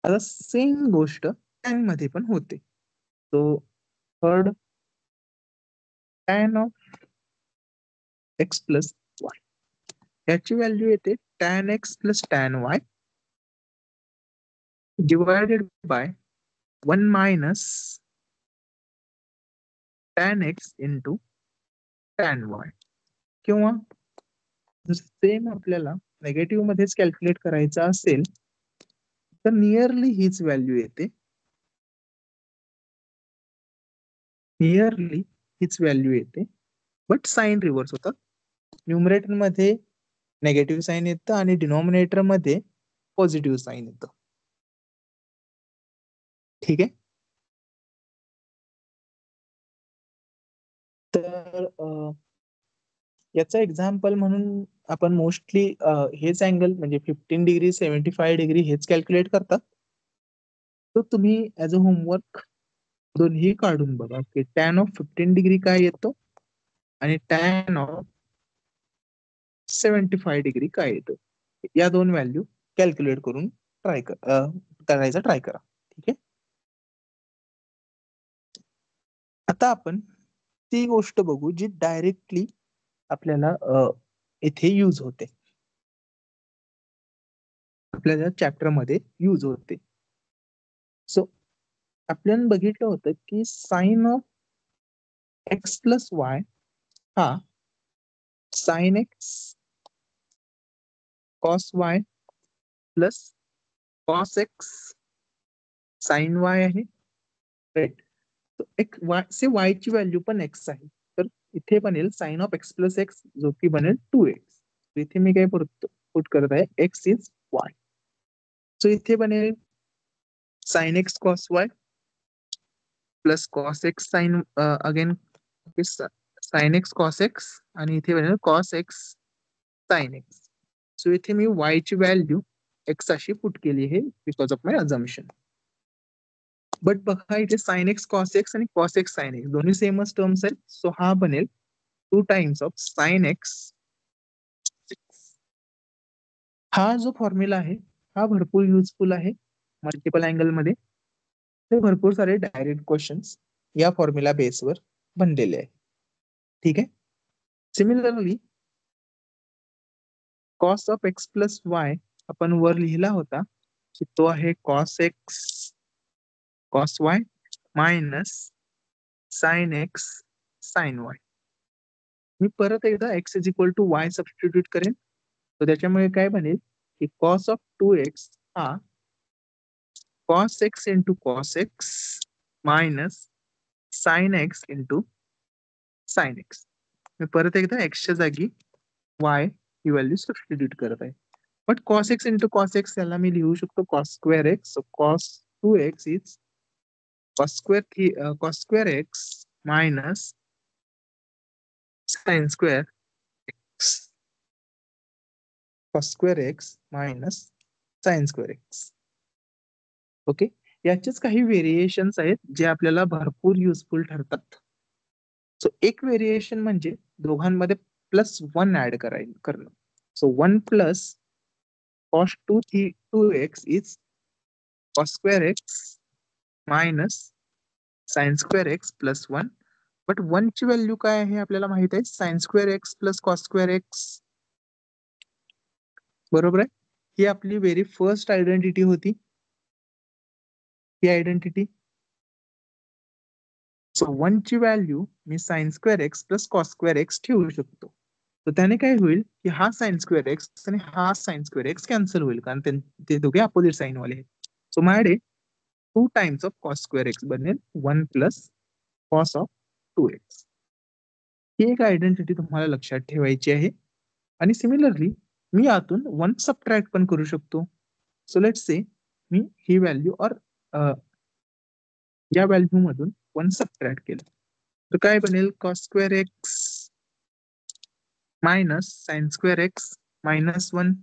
आता सेम गोष्ट टॅन मध्ये पण होते. So third tan of x plus y, याची व्हॅल्यू येते tan x plus tan y divided by 1 minus tan x into tan y. किंवा सेम आपल्याला नेगेटिव्ह मध्येच कॅल्क्युलेट करायचा असेल तर नियरली हीच व्हॅल्यू येते. नियरली हीच व्हॅल्यू येते, बट साइन रिव्हर्स होतात. न्यूमरेटर मध्ये नेगेटिव्ह साइन येतं आणि डिनॉमिनेटर मध्ये पॉझिटिव्ह साइन येतं. ठीक आहे. तर याचा एक्झाम्पल म्हणून आपण मोस्टली हेच अँगल म्हणजे 15 डिग्री 75 डिग्री हेच कॅल्क्युलेट करतात. तर तुम्ही ऍज अ होमवर्क दोन्ही काढून बघा की टॅन ऑफ 15 डिग्री काय येतो आणि टॅन ऑफ 75 डिग्री काय येतो. या दोन व्हॅल्यू कॅल्क्युलेट करून करायचा ट्राय करा. ठीक आहे. आता आपण ती गोष्ट बघू जी डायरेक्टली आपल्याला इथे यूज होते, आपल्याला चॅप्टर मध्ये यूज होते. सो आपण बघितलं होतं की sine of x plus y हा sine x cos y plus cos x sine y आहे, राईट. एक वाय से वाय ची व्हॅल्यू पण एक्स आहे, तर इथे बनेल sine of x plus x जो की बनेल 2x. इथे मी काय पुट करत आहे, एक्स इज वाय. सो इथे बनेल sine x cos y plus cos x sine again sine x cos x आणि इथे बनेल cos x sine x. So इथे मी वाय ची व्हॅल्यू एक्स अशी पुट केली आहे because of my assumption. But बघा इथे साइन एक्स कॉस एक्स आणि कॉस एक्स साइन एक्स दोन्ही सेमच टर्म्स आहेत. सो हा बनेल 2 टाइम्स ऑफ साइन एक्स. हा जो फॉर्म्युला आहे हा भरपूर युजफुल आहे मल्टिपल अँगल मध्ये. ते भरपूर सारे डायरेक्ट क्वेश्चन्स या फॉर्म्युला बेसवर बनलेले आहे. ठीक आहे. Similarly cos of x plus y आपण वर लिहिला होता की तो आहे cos x cos y minus sine x sine y. मी परत एकदा x is equal to y substitute करेन, तर त्याच्यामुळे काय बनेल की कॉस ऑफ 2x हा cos x into cos x minus sine x into sine x. मी परत एकदा एक्सच्या जागी वाय ही व्हॅल्यू सबस्टिट्यूट करत आहे. But cos x into cos x याला मी लिहू शकतो cos square x. So cos 2x is cos square x minus sin square x. cos square x minus sin square x. Okay. याचेच काही व्हेरिएशन्स आहेत जे आपल्याला भरपूर युजफुल ठरतात. सो एक व्हेरिएशन म्हणजे दोघांमध्ये +1 ऍड करणं. So 1 plus cos 2x is cos square x minus sine square x plus 1. But 1 ची व्हॅल्यू काय आहे आपल्याला माहित आहे, sign square x plus cos square x. बरोबर आहे. ही आपली व्हेरी फर्स्ट आयडेंटिटी होती, ही आयडेंटिटी. सो 1 ची व्हॅल्यू मी sine square x plus cos square x ठेवू शकतो. तर त्याने काय होईल की हा साइन स्क्वेअर एक्स आणि हा साइन स्क्वेअर एक्स कॅन्सल होईल कारण ते दोघे अपोजिट साइन वाले आहेत. सो माझ्याकडे 2 times of cos square x बनेल 1 प्लस कॉस ऑफ 2x. ही एक आयडेंटिटी तुम्हाला लक्षात ठेवायची आहे. आणि सिमिलरली मी यातून 1 सबट्रॅक्ट पण करू शकतो. So let's say me he value और या व्हॅल्यू मधून 1 सबट्रॅक्ट केलं तर काय बनेल cos square x minus sine square x minus 1.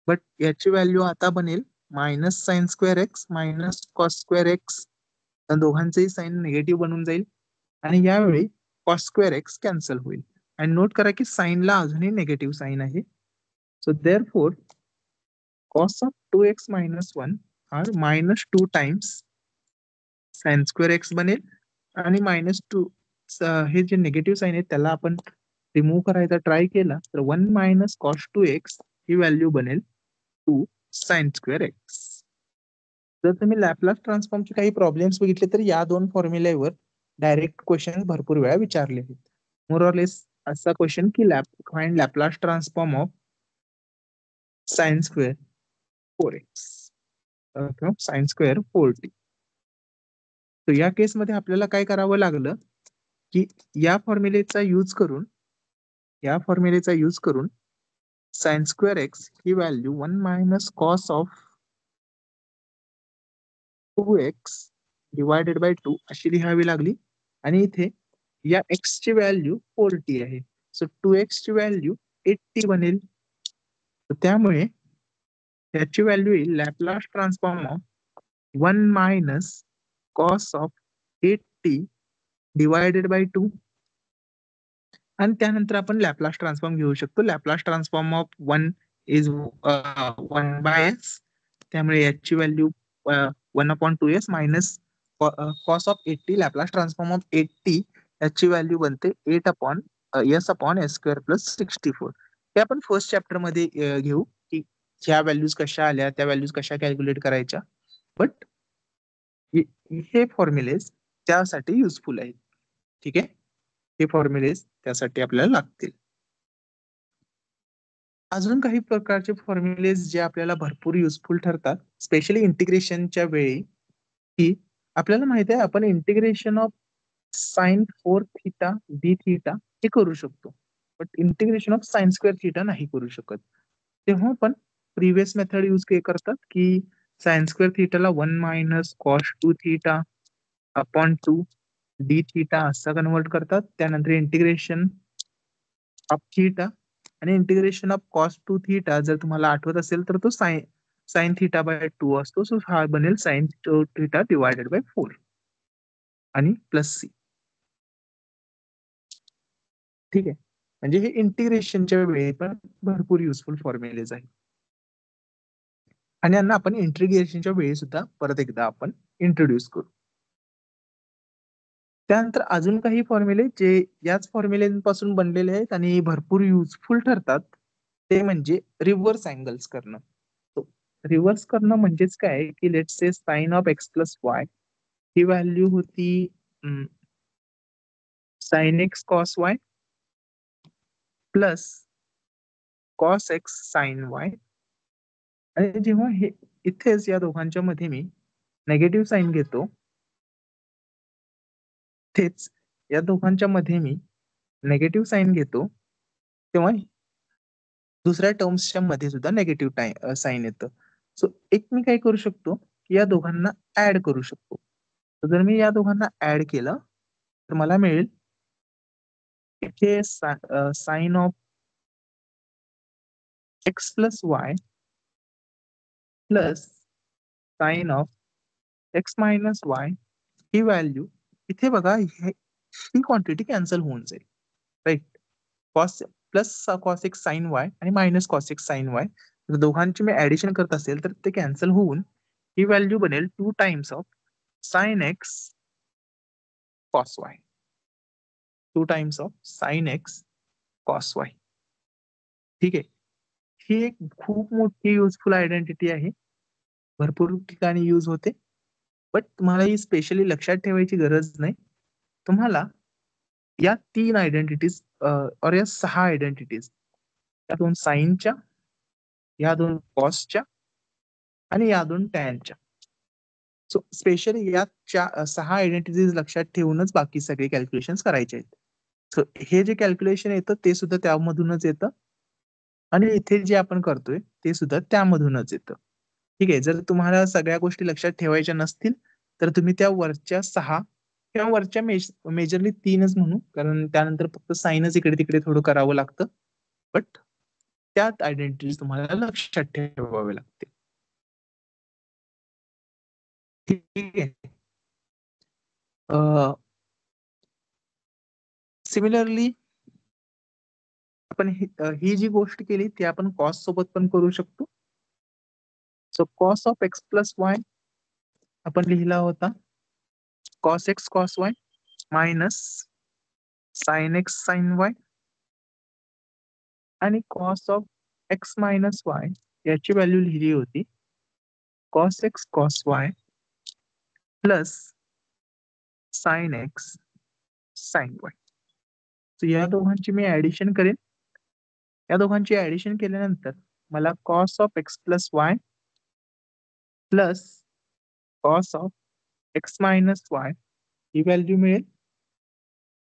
But याची व्हॅल्यू आता बनेल minus sine square x minus cos square x. दोघांचेही साइन निगेटिव्ह बनून जाईल आणि यावेळी कॉस स्क्वेअर एक्स कॅन्सल होईल. आणि नोट करा की साइनला अजूनही निगेटिव्ह साइन आहे. So therefore cos of 2x minus 1 are minus 2 times sine square x बनेल आणि -2 हे जे निगेटिव्ह साइन आहे त्याला आपण रिमूव्ह करायचा ट्राय केला तर 1 मायनस cos 2x ही व्हॅल्यू बनेल 2 साइन स्क्वेअर एक्स. जर तुम्ही लॅपलास ट्रान्सफॉर्मचे काही प्रॉब्लेम्स बघितले तर या दोन फॉर्म्युलेवर डायरेक्ट क्वेश्चन भरपूर वेळा विचारले आहेत. मोर ऑर लेस असा क्वेश्चन की find Laplace transform of sine square 4x किंवा साइन स्क्वेअर 4t. तर या केसमध्ये आपल्याला काय करावं लागलं की या फॉर्म्युलेचा यूज करून sign square x he value 1 minus cos of 2x divided by 2 अशी लिहावी लागली. आणि इथे या x ची व्हॅल्यू 4t आहे. सो 2x ची व्हॅल्यू 80 बनेल. त्यामुळे याची व्हॅल्यू येईल Laplace transform of 1 minus cos of 80 divided by 2. आणि त्यानंतर आपण लॅपलास ट्रान्सफॉर्म घेऊ शकतो. Laplace transform of 1 is 1 by s. त्यामुळे याची व्हॅल्यू 1/2s minus cos of 80 Laplace transform of 80 याची व्हॅल्यू बनते 8 upon s upon s square plus 64. हे आपण फर्स्ट चॅप्टर मध्ये घेऊ की ह्या व्हॅल्यूज कशा आल्या, त्या व्हॅल्यूज कशा कॅल्क्युलेट करायच्या. बट हे फॉर्म्युलेज त्यासाठी युजफुल आहेत. ठीक आहे, हे फॉर्म्युलेज त्यासाठी आपल्याला लागतील. अजून काही प्रकारचे फॉर्म्युलेज जे आपल्याला भरपूर युजफुल ठरतात, स्पेशली इंटिग्रेशनच्या वेळी, की आपल्याला माहिती आहे आपण integration of sign 4 theta D theta हे करू शकतो, but integration of sign square theta नाही करू शकत. तेव्हा पण प्रिव्हियस मेथड यूज करतात की साइन स्क्वेअर थीटाला 1 minus cos 2 theta upon 2 d theta असं कन्वर्ट करतात. त्यानंतर इंटिग्रेशन ऑफ थीटा आणि इंटिग्रेशन ऑफ कॉस 2 थीटा जर तुम्हाला आठवत असेल तर तो साइन थीटा बाय 2 असतो. सो हा बनेल साइन थीटा डिवायडेड बाय 4 आणि प्लस सी. ठीक आहे, म्हणजे हे इंटिग्रेशनच्या वेळी पण भरपूर युजफुल फॉर्म्युलेज आहेत आणि यांना आपण इंटिग्रेशनच्या वेळी सुद्धा परत एकदा आपण इंट्रोड्यूस करू. त्यानंतर अजून काही फॉर्म्युले जे याच फॉर्म्युलेपासून बनलेले आहेत आणि भरपूर युजफुल ठरतात, ते म्हणजे रिव्हर्स अँगल्स करणं. रिव्हर्स करणं म्हणजेच काय की let's say sine of x plus y ही व्हॅल्यू होती sine x cos y plus cos x sine y. आणि जेव्हा हे इथेच या दोघांच्या मध्ये मी नेगेटिव्ह साइन घेतो, तेच या दोघांच्या मध्ये मी नेगेटिव्ह साइन घेतो, तेव्हा दुसऱ्या टर्म्सच्या मध्ये सुद्धा नेगेटिव्ह साइन येतं. सो एक मी काय करू शकतो की या दोघांना ऍड करू शकतो. तर जर मी या दोघांना ऍड केलं तर मला मिळेल इथे sine of x plus y plus sine of x minus y ही व्हॅल्यू इथे बघा, ही क्वांटिटी कॅन्सल होऊन जाईल, right. Cos plus cos x sine y आणि minus cos x sine y जर दोघांची मी ऍडिशन करत असेल तर ते कॅन्सल होऊन ही व्हॅल्यू बनेल 2 times of sine x cos Y, 2 times of sine x cos Y. ठीक आहे, ही एक खूप मोठी युजफुल आयडेंटिटी आहे, भरपूर ठिकाणी यूज होते. बट तुम्हाला ही स्पेशली लक्षात ठेवायची गरज नाही. तुम्हाला या 3 आयडेंटिटीज और या 6 आयडेंटिटीज, या 2 साइनच्या, या 2 कॉसच्या आणि या 2 टॅनच्या. सो स्पेशली या 6 आयडेंटिटीज लक्षात ठेवूनच बाकी सगळे कॅल्क्युलेशन्स करायचे आहेत. सो हे जे कॅल्क्युलेशन येतं ते सुद्धा त्यामधूनच येतं आणि इथे जे आपण करतोय ते सुद्धा त्यामधूनच येतं. ठीक आहे, जर तुम्हाला सगळ्या गोष्टी लक्षात ठेवायच्या नसतील तर तुम्ही त्या वरच्या 6 किंवा वरच्या मेजरली 3च म्हणू, कारण त्यानंतर फक्त साइनच इकडे तिकडे थोडं करावं लागतं. बट त्यात आयडेंटिटीज तुम्हाला लक्षात ठेवावे लागते. ठीक आहे. सिमिलरली आपण ही जी गोष्ट केली ती आपण कॉस सोबत पण करू शकतो. So cos of x plus y आपण लिहिला होता cos x cos y minus sine x sine y आणि cos of x minus y याची व्हॅल्यू लिहिली होती cos x cos y plus sine x sine y. So या दोघांची मी ऍडिशन करेन. या दोघांची ऍडिशन केल्यानंतर मला cos of x plus y plus cos of x minus y ही व्हॅल्यू मिळेल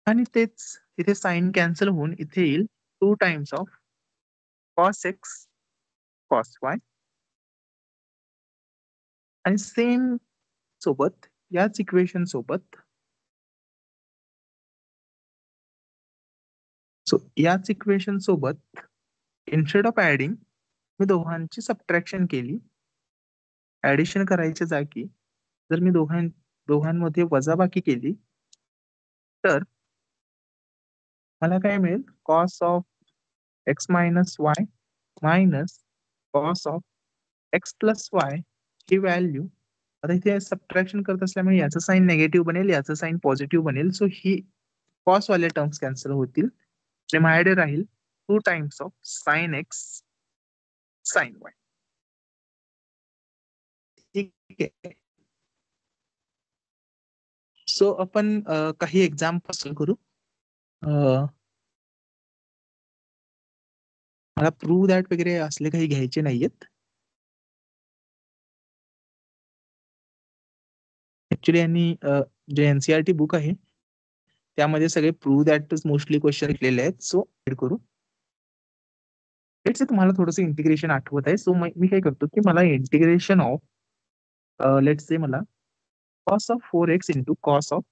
आणि तेच इथे साइन कॅन्सल होऊन इथे येईल 2 times of cos x cos Y आणि सेम सोबत याच इक्वेशन सोबत याच इक्वेशन सोबत इन्स्टेड ऑफ ऍडिंग मी दोघांची सबट्रॅक्शन केली. ऍडिशन करायच्या जागी जर मी दोघांमध्ये वजाबाकी केली तर मला काय मिळेल cos of x minus Y minus cos of x plus y ही व्हॅल्यू. आता इथे सबट्रॅक्शन करत असल्यामुळे याचं साइन नेगेटिव्ह बनेल, याचं साइन पॉझिटिव्ह बनेल. सो ही कॉस वाले टर्म्स कॅन्सल होतील आणि माझ्याकडे राहील 2 times of sine x sine y. ठीक आहे. सो आपण काही एक्झाम्पल करू. मला प्रूव्ह दॅट वगैरे असले काही घ्यायचे नाहीयेत. ऍक्च्युली यांनी जे एनसीईआरटी बुक आहे त्यामध्ये सगळे प्रूव्ह दॅटच मोस्टली क्वेश्चन लिहिलेले आहेत. सो करू. लेट्स से तुम्हाला थोडंसं इंटिग्रेशन आठवत आहे. सो मी काय करतो की मला इंटिग्रेशन ऑफ लेट्स से मला cos of 4x into cos of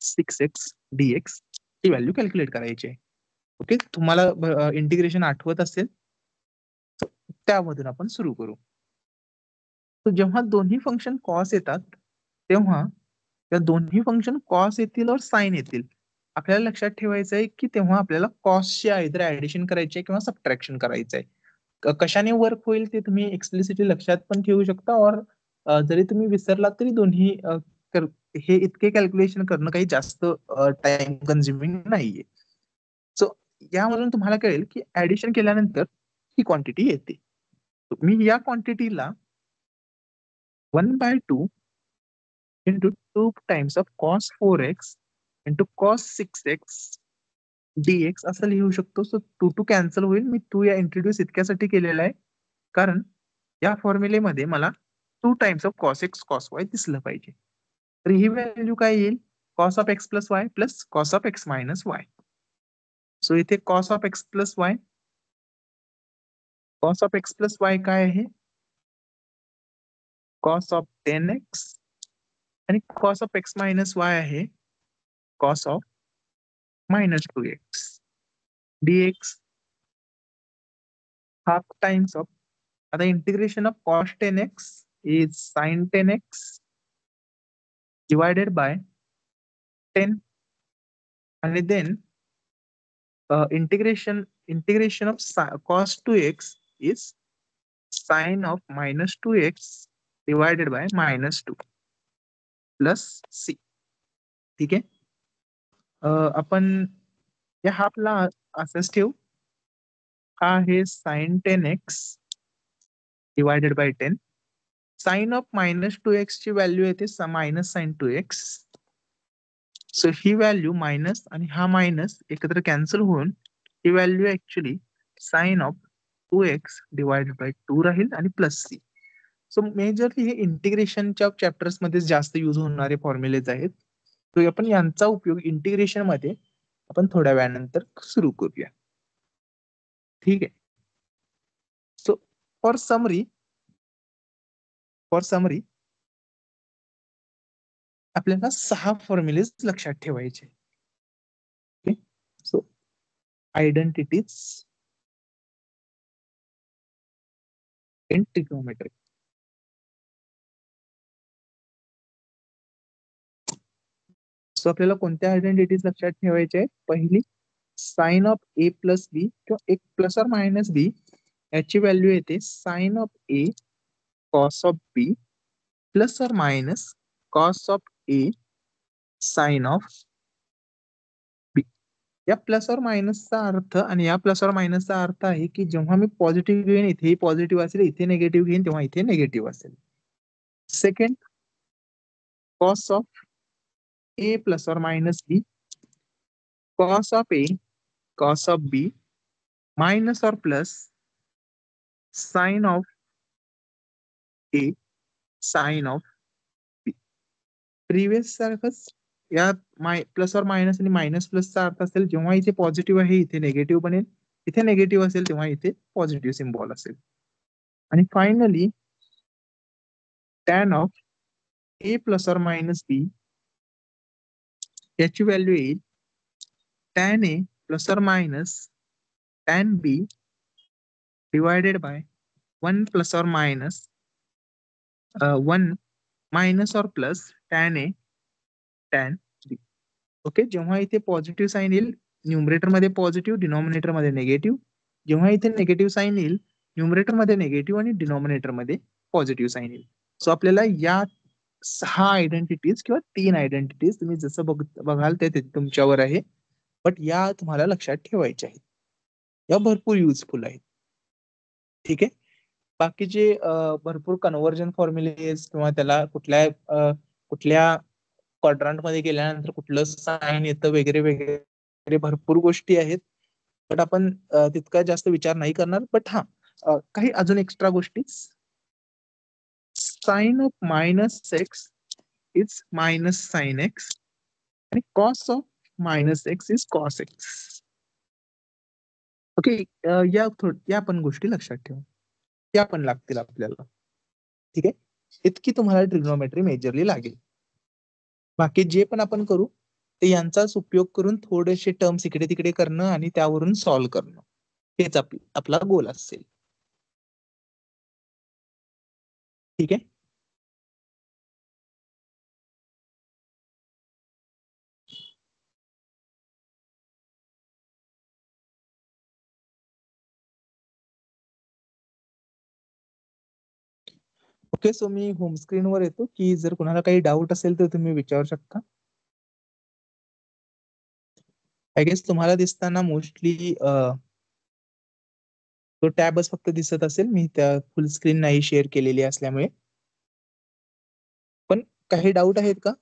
6x dx ही व्हॅल्यू कॅल्क्युलेट करायची आहे. ओके, तुम्हाला इंटिग्रेशन आठवत असेल त्यामधून आपण सुरू करू. तर जेव्हा दोन्ही फंक्शन कॉस येतात तेव्हा त्या दोन्ही फंक्शन कॉस येतील और साइन येतील. आपल्याला लक्षात ठेवायचं आहे की तेव्हा आपल्याला कॉसची आयदर ऍडिशन करायची आहे किंवा सबट्रॅक्शन करायचं आहे. कशाने वर्क होईल ते तुम्ही एक्सप्लिसिटली लक्षात पण ठेवू शकता और जरी तुम्ही विसरलात तरी दोन्ही हे इतके कॅल्क्युलेशन करणं काही जास्त टाइम कन्झ्युमिंग नाहीये. सो यामधून तुम्हाला कळेल की ऍडिशन केल्यानंतर ही क्वांटिटी येते. मी या क्वांटिटीला 1/2 into 2 times of cos 4x into cos 6x dx असं लिहू शकतो. सो 2 कॅन्सल होईल. मी 2 या इंट्रोड्यूस इतक्यासाठी केलेला आहे कारण या फॉर्म्युलेमध्ये मला 2 times of cos x cos y दिसलं पाहिजे. तर ही व्हॅल्यू काय येईल? cos of x plus y plus cos of x minus y. So इथे cos of x plus y, cos of x plus y काय आहे? cos ऑफ 10x आणि cos of x minus y आहे cos of minus 2x dx half times of, आता integration of cos 10x is sin 10x divided by 10 and then integration of cos 2x is sin of minus 2x divided by minus 2 plus c. ठीक आहे. आपण या हाफला असंच ठेवू. हा आहे sin 10x divided by 10. Sine of minus 2x ची व्हॅल्यू येते मायनस साइन 2x. सो ही व्हॅल्यू मायनस आणि हा मायनस एकत्र कॅन्सल होऊन ही value actually sine of 2x divided by 2 राहील आणि प्लस सी. सो मेजरली हे इंटिग्रेशनच्या चॅप्टर्स मध्ये जास्त युज होणारे फॉर्म्युलेज आहेत. तो आपण यांचा उपयोग इंटिग्रेशन मध्ये आपण थोड्या वेळानंतर सुरू करूया. ठीक आहे. सो फॉर समरी आपल्याला 6 फॉर्म्युलेज लक्षात ठेवायचे. Okay, so identities in trigonometry. So आपल्याला कोणत्या आयडेंटिटीज लक्षात ठेवायच्या आहेत? पहिली sine of A plus B किंवा एक प्लस और मायनस बी याची व्हॅल्यू येते sine of A cos of B plus or minus cos of A sine of B. या प्लस और मायनसचा अर्थ आणि या प्लस और मायनसचा अर्थ आहे की जेव्हा मी पॉझिटिव्ह घेईन इथेही पॉझिटिव्ह असेल, इथे निगेटिव्ह घेईन तेव्हा इथे निगेटिव्ह असेल. Second, cos of A plus or minus B, cos of A cos of B minus or plus sine of A sine of B. Previous सारखंच यात प्लस और मायनस आणि मायनस प्लसचा अर्थ असेल जेव्हा इथे पॉझिटिव्ह आहे इथे निगेटिव्ह बनेल, इथे निगेटिव्ह असेल तेव्हा इथे पॉझिटिव्ह सिम्बॉल असेल. आणि finally tan of A plus or minus बी याची व्हॅल्यू येईल tan a plus or minus tan b divided by 1 plus or minus 1 minus or plus tan a tan b. Okay, जेव्हा इथे पॉझिटिव्ह साइन येईल न्यूमरेटर मध्ये पॉझिटिव्ह, डिनॉमिनेटर मध्ये निगेटिव्ह. जेव्हा इथे निगेटिव्ह साइन येईल न्यूमरेटर मध्ये निगेटिव्ह आणि डिनॉमिनेटर मध्ये पॉझिटिव्ह साइन येईल. सो आपल्याला या 6 आयडेंटिटीज किंवा 3 आयडेंटिटीज तुम्ही जसं बघाल ते तुमच्यावर आहे बट या तुम्हाला लक्षात ठेवायच्या आहेत. या भरपूर युजफुल आहेत. ठीक आहे. बाकीचे भरपूर कन्व्हर्जन फॉर्म्युलेज किंवा त्याला कुठल्या क्वाड्रंट मध्ये गेल्यानंतर कुठलं साइन येतं वगैरे वगैरे भरपूर गोष्टी आहेत. बट आपण तितका जास्त विचार नाही करणार. बट हा काही अजून एक्स्ट्रा गोष्टी. Sine of minus x is minus sine x आणि cos of minus x is cos x. Okay. या पण गोष्टी लक्षात ठेवा. त्या पण लागतील आपल्याला. ठीक आहे. इतकी तुम्हाला ट्रिग्नोमेट्री मेजरली लागेल. बाकी जे पण आपण करू ते यांचाच उपयोग करून थोडेसे टर्म्स इकडे तिकडे करणं आणि त्यावरून सॉल्व्ह करणं हेच आपला गोल असेल. ठीक आहे. ओके. सो मी होम स्क्रीनवर येतो की जर कोणाला काही डाऊट असेल तर तुम्ही विचारू शकता. आय गेस तुम्हाला दिसताना मोस्टली तो टॅबच फक्त दिसत असेल. मी त्या फुल स्क्रीन नाही शेअर केलेली असल्यामुळे. पण काही डाऊट आहेत का?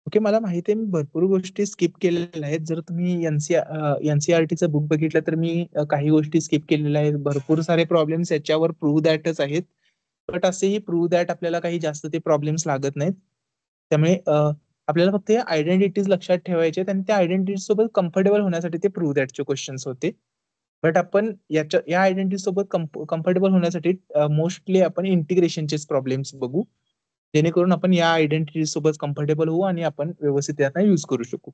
ओके. मला माहिती आहे मी भरपूर गोष्टी स्किप केलेल्या आहेत. जर तुम्ही एनसीईआरटीचं बुक बघितलं तर मी काही गोष्टी स्किप केलेल्या आहेत. भरपूर सारे प्रॉब्लेम्स याच्यावर प्रूव्ह दॅटच आहेत. बट असेही प्रूव्ह दॅट आपल्याला काही जास्त ते प्रॉब्लेम्स लागत नाहीत. त्यामुळे आपल्याला फक्त या आयडेंटिटीज लक्षात ठेवायचे आणि त्या आयडेंटिटी सोबत कम्फर्टेबल होण्यासाठी ते प्रूव्ह दॅटचे क्वेश्चन्स होते. बट आपण या आयडेंटिटी सोबत कम्फर्टेबल होण्यासाठी मोस्टली आपण इंटिग्रेशनचेच प्रॉब्लेम्स बघू. जेणेकरून आपण या आयडेंटिटी सोबत कम्फर्टेबल होऊ आणि आपण व्यवस्थित त्यांना युज करू शकू.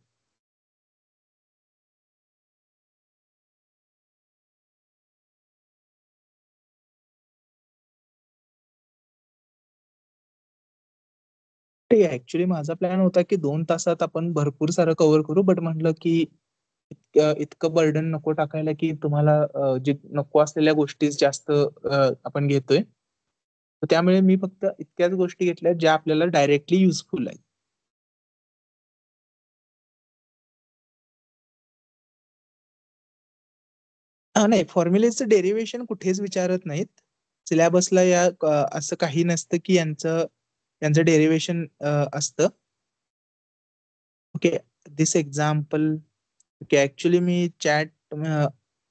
ते ऍक्च्युली माझा प्लॅन होता की 2 तासात आपण भरपूर सारं कव्हर करू. बट म्हटलं की इतकं बर्डन नको टाकायला की तुम्हाला जे नको असलेल्या गोष्टी जास्त आपण घेतोय. तर त्यामुळे मी फक्त इतक्याच गोष्टी घेतल्या ज्या आपल्याला डायरेक्टली युजफुल आहेत. नाही, फॉर्म्युलेचं डेरिव्हेशन कुठेच विचारत नाहीत. सिलेबसला असं काही नसतं की यांचं डेरिव्हेशन असतं. ओके. दिस एक्झाम्पल ओके. ऍक्च्युली मी चॅट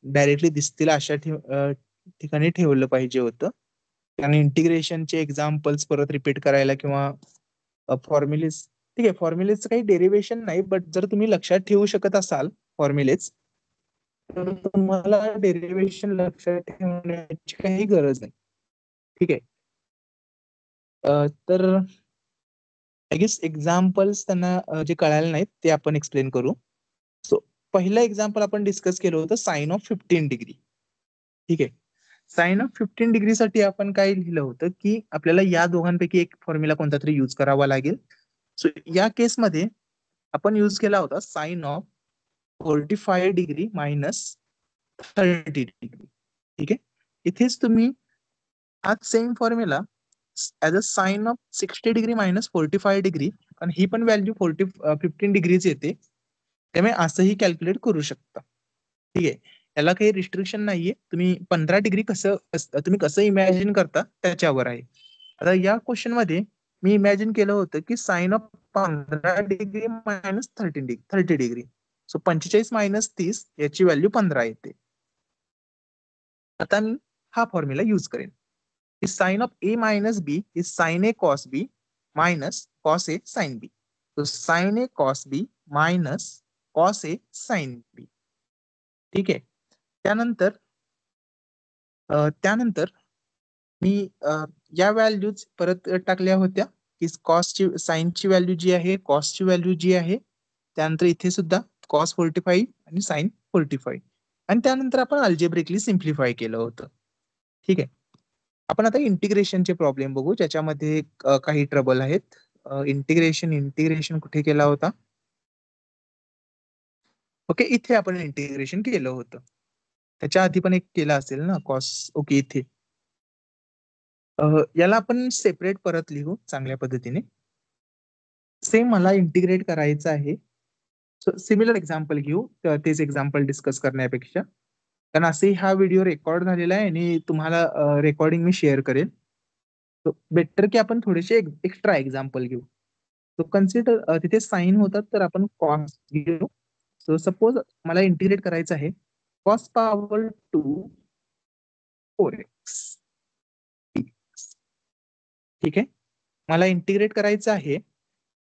डायरेक्टली दिसतील अशा ठिकाणी ठेवलं पाहिजे होतं. आणि इंटिग्रेशनचे एक्झाम्पल्स परत रिपीट करायला किंवा फॉर्म्युलेज. ठीक आहे. फॉर्म्युलेजचं काही डेरिव्हेशन नाही. बट जर तुम्ही लक्षात ठेवू शकत असाल फॉर्म्युलेज तर तुम्हाला डेरिव्हेशन लक्षात ठेवण्याची काही गरज नाही. ठीक आहे. तर आय गेस एक्झाम्पल्स त्यांना जे कळायला नाहीत ते आपण एक्सप्लेन करू. सो पहिलं एक्झाम्पल आपण डिस्कस केलं होतं साइन ऑफ 15 डिग्री. ठीक आहे. साइन ऑफ 15 डिग्री साठी आपण काय लिहिलं होतं की आपल्याला या दोघांपैकी एक फॉर्म्युला कोणता तरी युज करावा लागेल. सो या केसमध्ये आपण युज केला होता sine of 45 degree minus 30 degree. ठीक आहे. इथेच तुम्ही हाच same formula as a sine of 60 degree minus 45 degree आणि ही पण व्हॅल्यू 15 डिग्रीज येते. त्यामुळे असंही कॅल्क्युलेट करू शकता. ठीक आहे. याला काही रिस्ट्रिक्शन नाहीये. तुम्ही कसं इमॅजिन करता त्याच्यावर आहे. आता या क्वेश्चन मध्ये मी इमॅजिन केलं होतं की sine of 15 degree minus 30 degree. So 45 minus 30 याची व्हॅल्यू 15 येते. आता मी हा फॉर्म्युला यूज करेन. Sine of A minus B is sine A cos B minus cos A sine B. तो sine A cos B minus cos A sine B. ठीक आहे. त्यानंतर त्यानंतर मी या व्हॅल्यूज परत टाकल्या होत्या की कॉसची साईनची व्हॅल्यू जी आहे कॉसची व्हॅल्यू जी आहे त्यानंतर इथे सुद्धा कॉस 45 आणि साइन 45 आणि त्यानंतर आपण अल्जेब्रिकली सिम्प्लिफाय केलं होतं. ठीक आहे. आपण आता इंटिग्रेशनचे प्रॉब्लेम बघू ज्याच्यामध्ये काही ट्रबल आहेत. इंटिग्रेशन कुठे केला होता ओके, इथे आपण इंटिग्रेशन केलं होतं. त्याच्या आधी पण एक केलं असेल ना कॉस. ओके, इथे याला आपण सेपरेट परत लिहू चांगल्या पद्धतीने. सेम मला इंटिग्रेट करायचं आहे. सिमिलर एक्झाम्पल घेऊ, तेच एक्झाम्पल डिस्कस करण्यापेक्षा, कारण असे हा व्हिडिओ रेकॉर्ड झालेला आहे आणि तुम्हाला रेकॉर्डिंग मी शेअर करेल. बेटर की आपण थोडेसे एक्स्ट्रा एक्झाम्पल घेऊ. सो कन्सिडर तिथे साईन होतात तर आपण कॉस घेऊ. सो सपोज मला इंटिग्रेट करायचं आहे कॉस पॉवर 2 4x. ठीक आहे, मला इंटिग्रेट करायचं आहे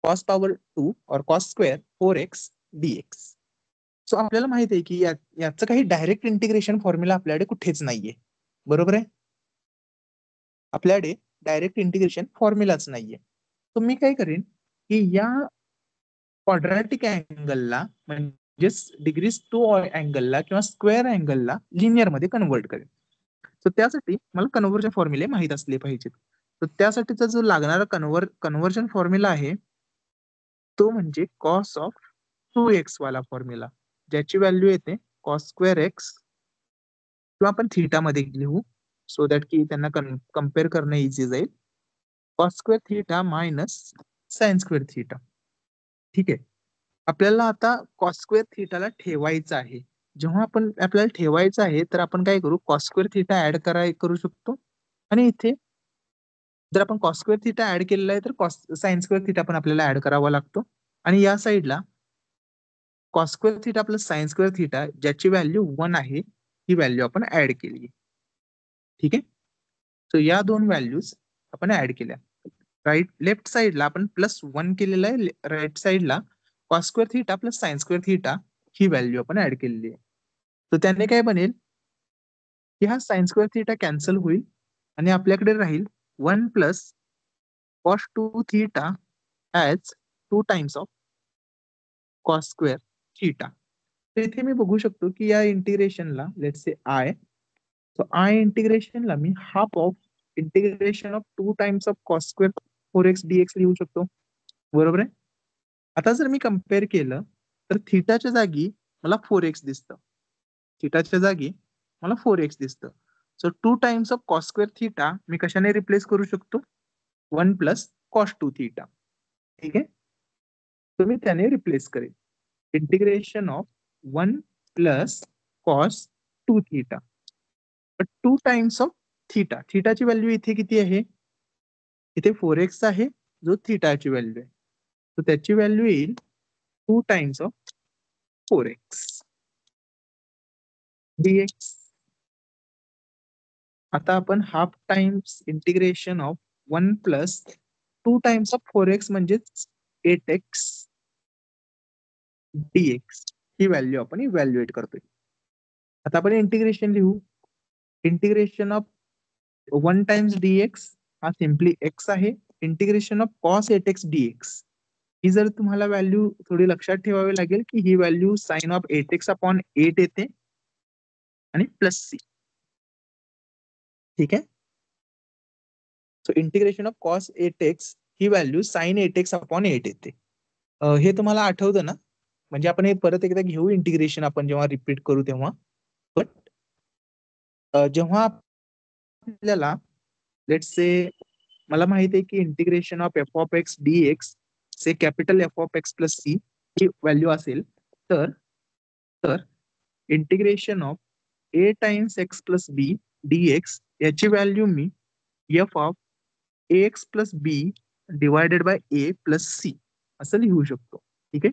कॉस पॉवर 2 और cos square 4x dx. So आपल्याला माहित आहे की याचं काही डायरेक्ट इंटिग्रेशन फॉर्म्युला आपल्याकडे कुठेच नाहीये, बरोबर आहे. आपल्याकडे डायरेक्ट इंटिग्रेशन फॉर्म्युलाच नाहीये. तर मी काय करेन की या क्वाड्रॅटिक अँगलला म्हणजे डिग्रीज टू अँगलला किंवा स्क्वेअर अँगलला लिनियर मध्ये कन्वर्ट करेन. तर त्यासाठी मला कन्व्हर्जन फॉर्म्युले माहित असले पाहिजेत. तर त्यासाठीचा जो लागणारा कन्व्हर्जन फॉर्म्युला आहे तो म्हणजे कॉस ऑफ 2x वाला फॉर्म्युला, ज्याची व्हॅल्यू येते कॉस स्क्वेअर एक्स, किंवा आपण थीटा मध्ये लिहू सो दॅट की त्यांना कम्पेअर करणं इझी जाईल. Cos square theta minus sine square theta. ठीक आहे, आपल्याला आता कॉस स्क्वेअर थीटाला ठेवायचं आहे. जेव्हा आपण आपल्याला ठेवायचं आहे तर आपण काय करू, कॉस स्क्वेअर थीटा ऍड करू शकतो. आणि इथे जर आपण कॉस स्क्वेअर थीटा ऍड केलेला आहे तर साइन स्क्वेअर थीटा पण आपल्याला ऍड करावा लागतो. आणि या साईडला cos square theta plus sine square theta ज्याची व्हॅल्यू 1 आहे ही व्हॅल्यू आपण ऍड केली. ठीक आहे, सो या दोन व्हॅल्यूज आपण ऍड केल्या. लेफ्ट साइडला आपण +1 केलेलं आहे, राईट साइडला cos square theta plus sine square theta ही व्हॅल्यू आपण ऍड केलेली आहे. तर त्याने काय बनेल की हा साइन स्क्वेअर थीटा कॅन्सल होईल आणि आपल्याकडे राहील 1 plus cos 2 theta as 2 times of cos square theta. तर इथे मी बघू शकतो की या इंटिग्रेशनला let's say I, so I इंटिग्रेशनला मी half of integration of 2 times of cos square 4x dx लिहू शकतो, बरोबर आहे. आता जर मी कम्पेअर केलं तर थीटाच्या जागी मला 4x दिसतं, थीटाच्या जागी मला 4x दिसतं. So 2 times of cos square theta मी कशाने रिप्लेस करू शकतो, 1 प्लस कॉस 2 थीटा. ठीक आहे, तर मी त्याने रिप्लेस करेन integration of 1 plus cos 2 theta. 2 times of theta, थीटाची व्हॅल्यू इथे किती आहे, इथे 4x आहे जो थीटाची व्हॅल्यू आहे. तर त्याची व्हॅल्यू येईल 2 टाइम्स ऑफ 4x dx. आता आपण half times integration of 1 plus 2 times of 4x म्हणजेच 8x dx ही व्हॅल्यू आपण इव्हॅल्युएट करतोय. आता आपण इंटिग्रेशन लिहू, इंटिग्रेशन ऑफ 1 टाइम्स dx हा सिम्पली x आहे, integration of cos 8x dx ही जर तुम्हाला व्हॅल्यू थोडी लक्षात ठेवावी लागेल की ही value sine of 8x upon 8 येते आणि प्लस सी. ठीक आहे, so integration of cos 8x ही व्हॅल्यू साइन 8x अपॉन 8 येते. हे तुम्हाला आठवतं ना, म्हणजे आपण हे परत एकदा घेऊ इंटिग्रेशन आपण जेव्हा रिपीट करू तेव्हा. बट जेव्हा आपल्याला लेट्स से मला माहिती आहे की integration of F of x d x से capital F of x plus C ही व्हॅल्यू असेल तर तर integration of A times x plus B d x याची व्हॅल्यू मी F of A x plus B divided by A plus C असं लिहू शकतो. ठीक आहे,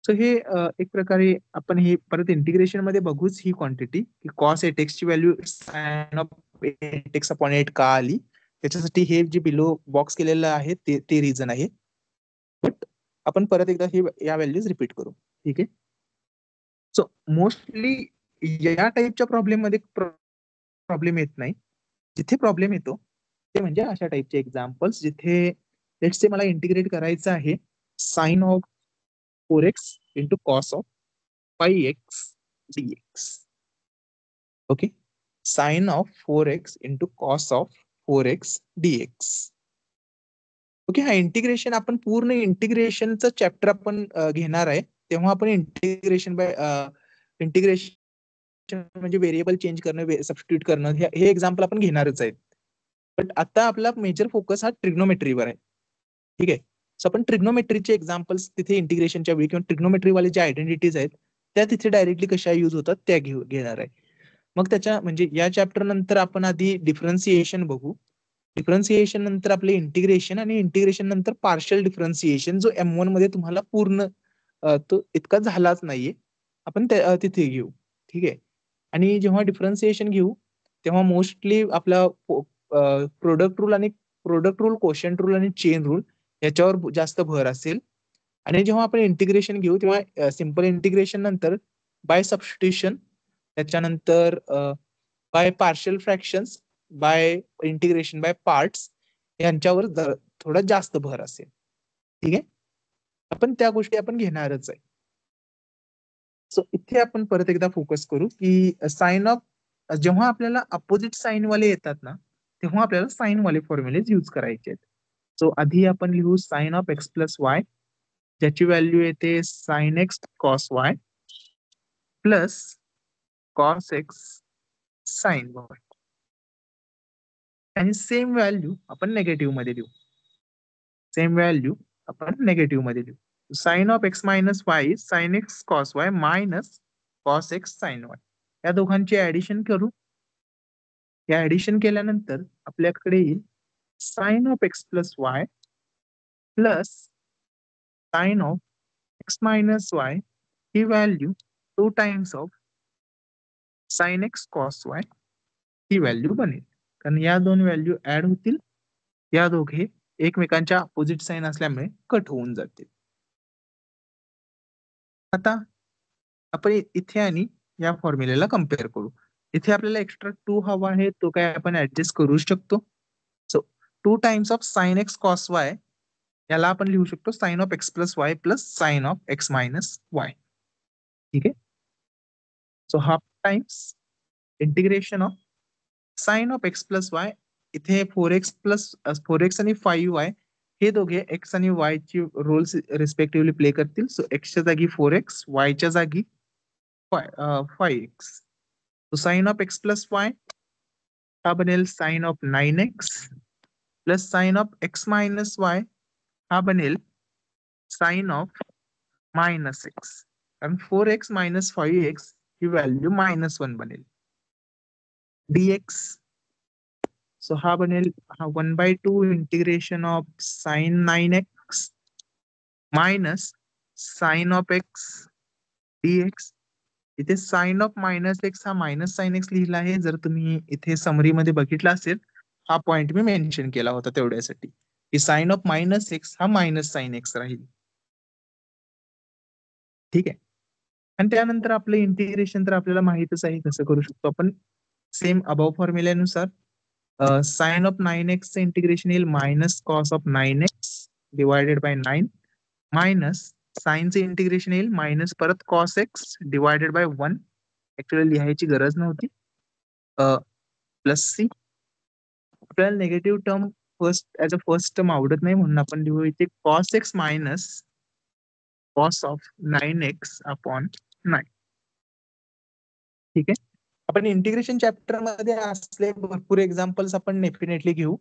सो हे एक प्रकारे आपण हे परत इंटिग्रेशन मध्ये बघूच ही क्वांटिटी की कॉस 8x ची value sine of 8x upon 8 का आली, त्याच्यासाठी हे जे बिलो बॉक्स केलेलं आहे ते रिझन आहे. बट आपण परत एकदा हे या व्हॅल्यूज रिपीट करू. ठीक आहे, सो मोस्टली या टाईपच्या प्रॉब्लेम मध्ये प्रॉब्लेम येत नाही. जिथे प्रॉब्लेम येतो ते म्हणजे अशा टाईपचे एक्झाम्पल्स जिथे लेट्स से मला इंटिग्रेट करायचं आहे sine of 4x into cos of 5x dx. Okay, sine of 4x into cos of 4x dx. Okay, हा इंटिग्रेशन आपण पूर्ण इंटिग्रेशनचं चॅप्टर आपण घेणार आहे. तेव्हा आपण इंटिग्रेशन म्हणजे व्हेरिएबल चेंज करणं, सबस्टिट्यूट करणं, हे एक्झाम्पल आपण घेणारच आहेत. बट आता आपला मेजर फोकस हा ट्रिग्नोमेट्रीवर आहे. ठीक आहे. सो आपण ट्रिग्नोमेट्रीचे एक्झाम्पल्स तिथे इंटिग्रेशनच्या वेळी किंवा ट्रिग्नोमेट्रीवाले जे आयडेंटिटीज आहेत त्या तिथे डायरेक्टली कशा युज होतात त्या घेणार आहे. मग त्याच्या म्हणजे या चॅप्टर नंतर आपण आधी डिफरन्सिएशन बघू. डिफरन्सिएशन नंतर आपले इंटिग्रेशन आणि इंटिग्रेशन नंतर पार्शियल डिफरन्सिएशन, जो M1 मध्ये तुम्हाला पूर्ण तो इतका झालाच नाहीये. आपण तिथे घेऊ. ठीक आहे. आणि जेव्हा डिफरन्सिएशन घेऊ तेव्हा मोस्टली आपला प्रोडक्ट रूल, कोशंट रूल आणि चेन रूल याच्यावर जास्त भर असेल. आणि जेव्हा आपण इंटिग्रेशन घेऊ तेव्हा सिंपल इंटिग्रेशन नंतर बाय सबस्टिट्यूशन, त्याच्यानंतर by partial fractions, by integration by parts यांच्यावर थोडा जास्त भर असेल. ठीक आहे. आपण त्या गोष्टी आपण घेणारच आहे. सो इथे आपण परत एकदा फोकस करू की साइन ऑफ, जेव्हा आपल्याला अपोजिट साइन वाले येतात ना तेव्हा आपल्याला साइन वाले फॉर्म्युले यूज करायचे आहेत. सो आधी आपण लिहू sine of x plus y, ज्याची व्हॅल्यू येते sine x cos y plus cos x sine y. आणि सेम व्हॅल्यू आपण नेगेटिव्ह मध्ये लिहू. Sine of x minus y sine x cos y minus cos x sine y. या दोघांची ऍडिशन करू. या ऍडिशन केल्यानंतर आपल्याकडे येईल sine of x plus y plus sine of x minus y, ही value 2 times of sine x cos Y ही व्हॅल्यू बनेल. कारण या दोन व्हॅल्यू ऍड होतील, या दोघे एकमेकांच्या अपोजिट साइन असल्यामुळे कट होऊन जातील. आता आपण इथे आणि या फॉर्म्युलेला कम्पेअर करू. इथे आपल्याला एक्स्ट्रा 2 हवा आहे, तो काय आपण ऍडजस्ट करू शकतो. So 2 times of sine x cos y याला आपण लिहू शकतो sine of x plus y plus sine of x minus y. ठीक आहे. So half times integration of sine of x plus y, इथे 4x आणि 5y हे दोघे एक्स आणि वाय ची रोल्स रिस्पेक्टिव्हली प्ले करतील. सो एक्सच्या जागी 4x, वायच्या जागी 5x. So sine of x plus y हा बनेल sine of 9x plus sine of x minus y हा बनेल साइन ऑफ मायनस एक्स. कारण 4x मायनस 5x ही व्हॅल्यू -1 बनेल. dx, सो हा बनेल 1/2 integration of sine 9x minus sine of x dx. इथे साइन ऑफ मायनस एक्स हा मायनस साइन एक्स लिहिला आहे. जर तुम्ही इथे समरी मध्ये बघितला असेल, हा पॉइंट मी मेन्शन केला होता तेवढ्यासाठी की साइन ऑफ मायनस एक्स हा मायनस साइन एक्स राहील. ठीक आहे. आणि त्यानंतर आपलं इंटिग्रेशन तर आपल्याला माहितच आहे कसं करू शकतो आपण. सेम अबाव फॉर्म्युल्यानुसार साइन ऑफ 9x इंटिग्रेशन येईल minus cos of 9x divided by 9 minus साइनचे इंटिग्रेशन येईल मायनस परत cos x divided by 1. Actually लिहायची गरज नव्हती. Plus C. आपल्याला नेगेटिव्ह टर्म फर्स्ट टर्म आवडत नाही म्हणून आपण लिहू इथे cos x minus cos of 9x upon 9. ठीक आहे. आपण इंटिग्रेशन चॅप्टर मध्ये असले भरपूर एक्झाम्पल्स आपण डेफिनेटली घेऊ.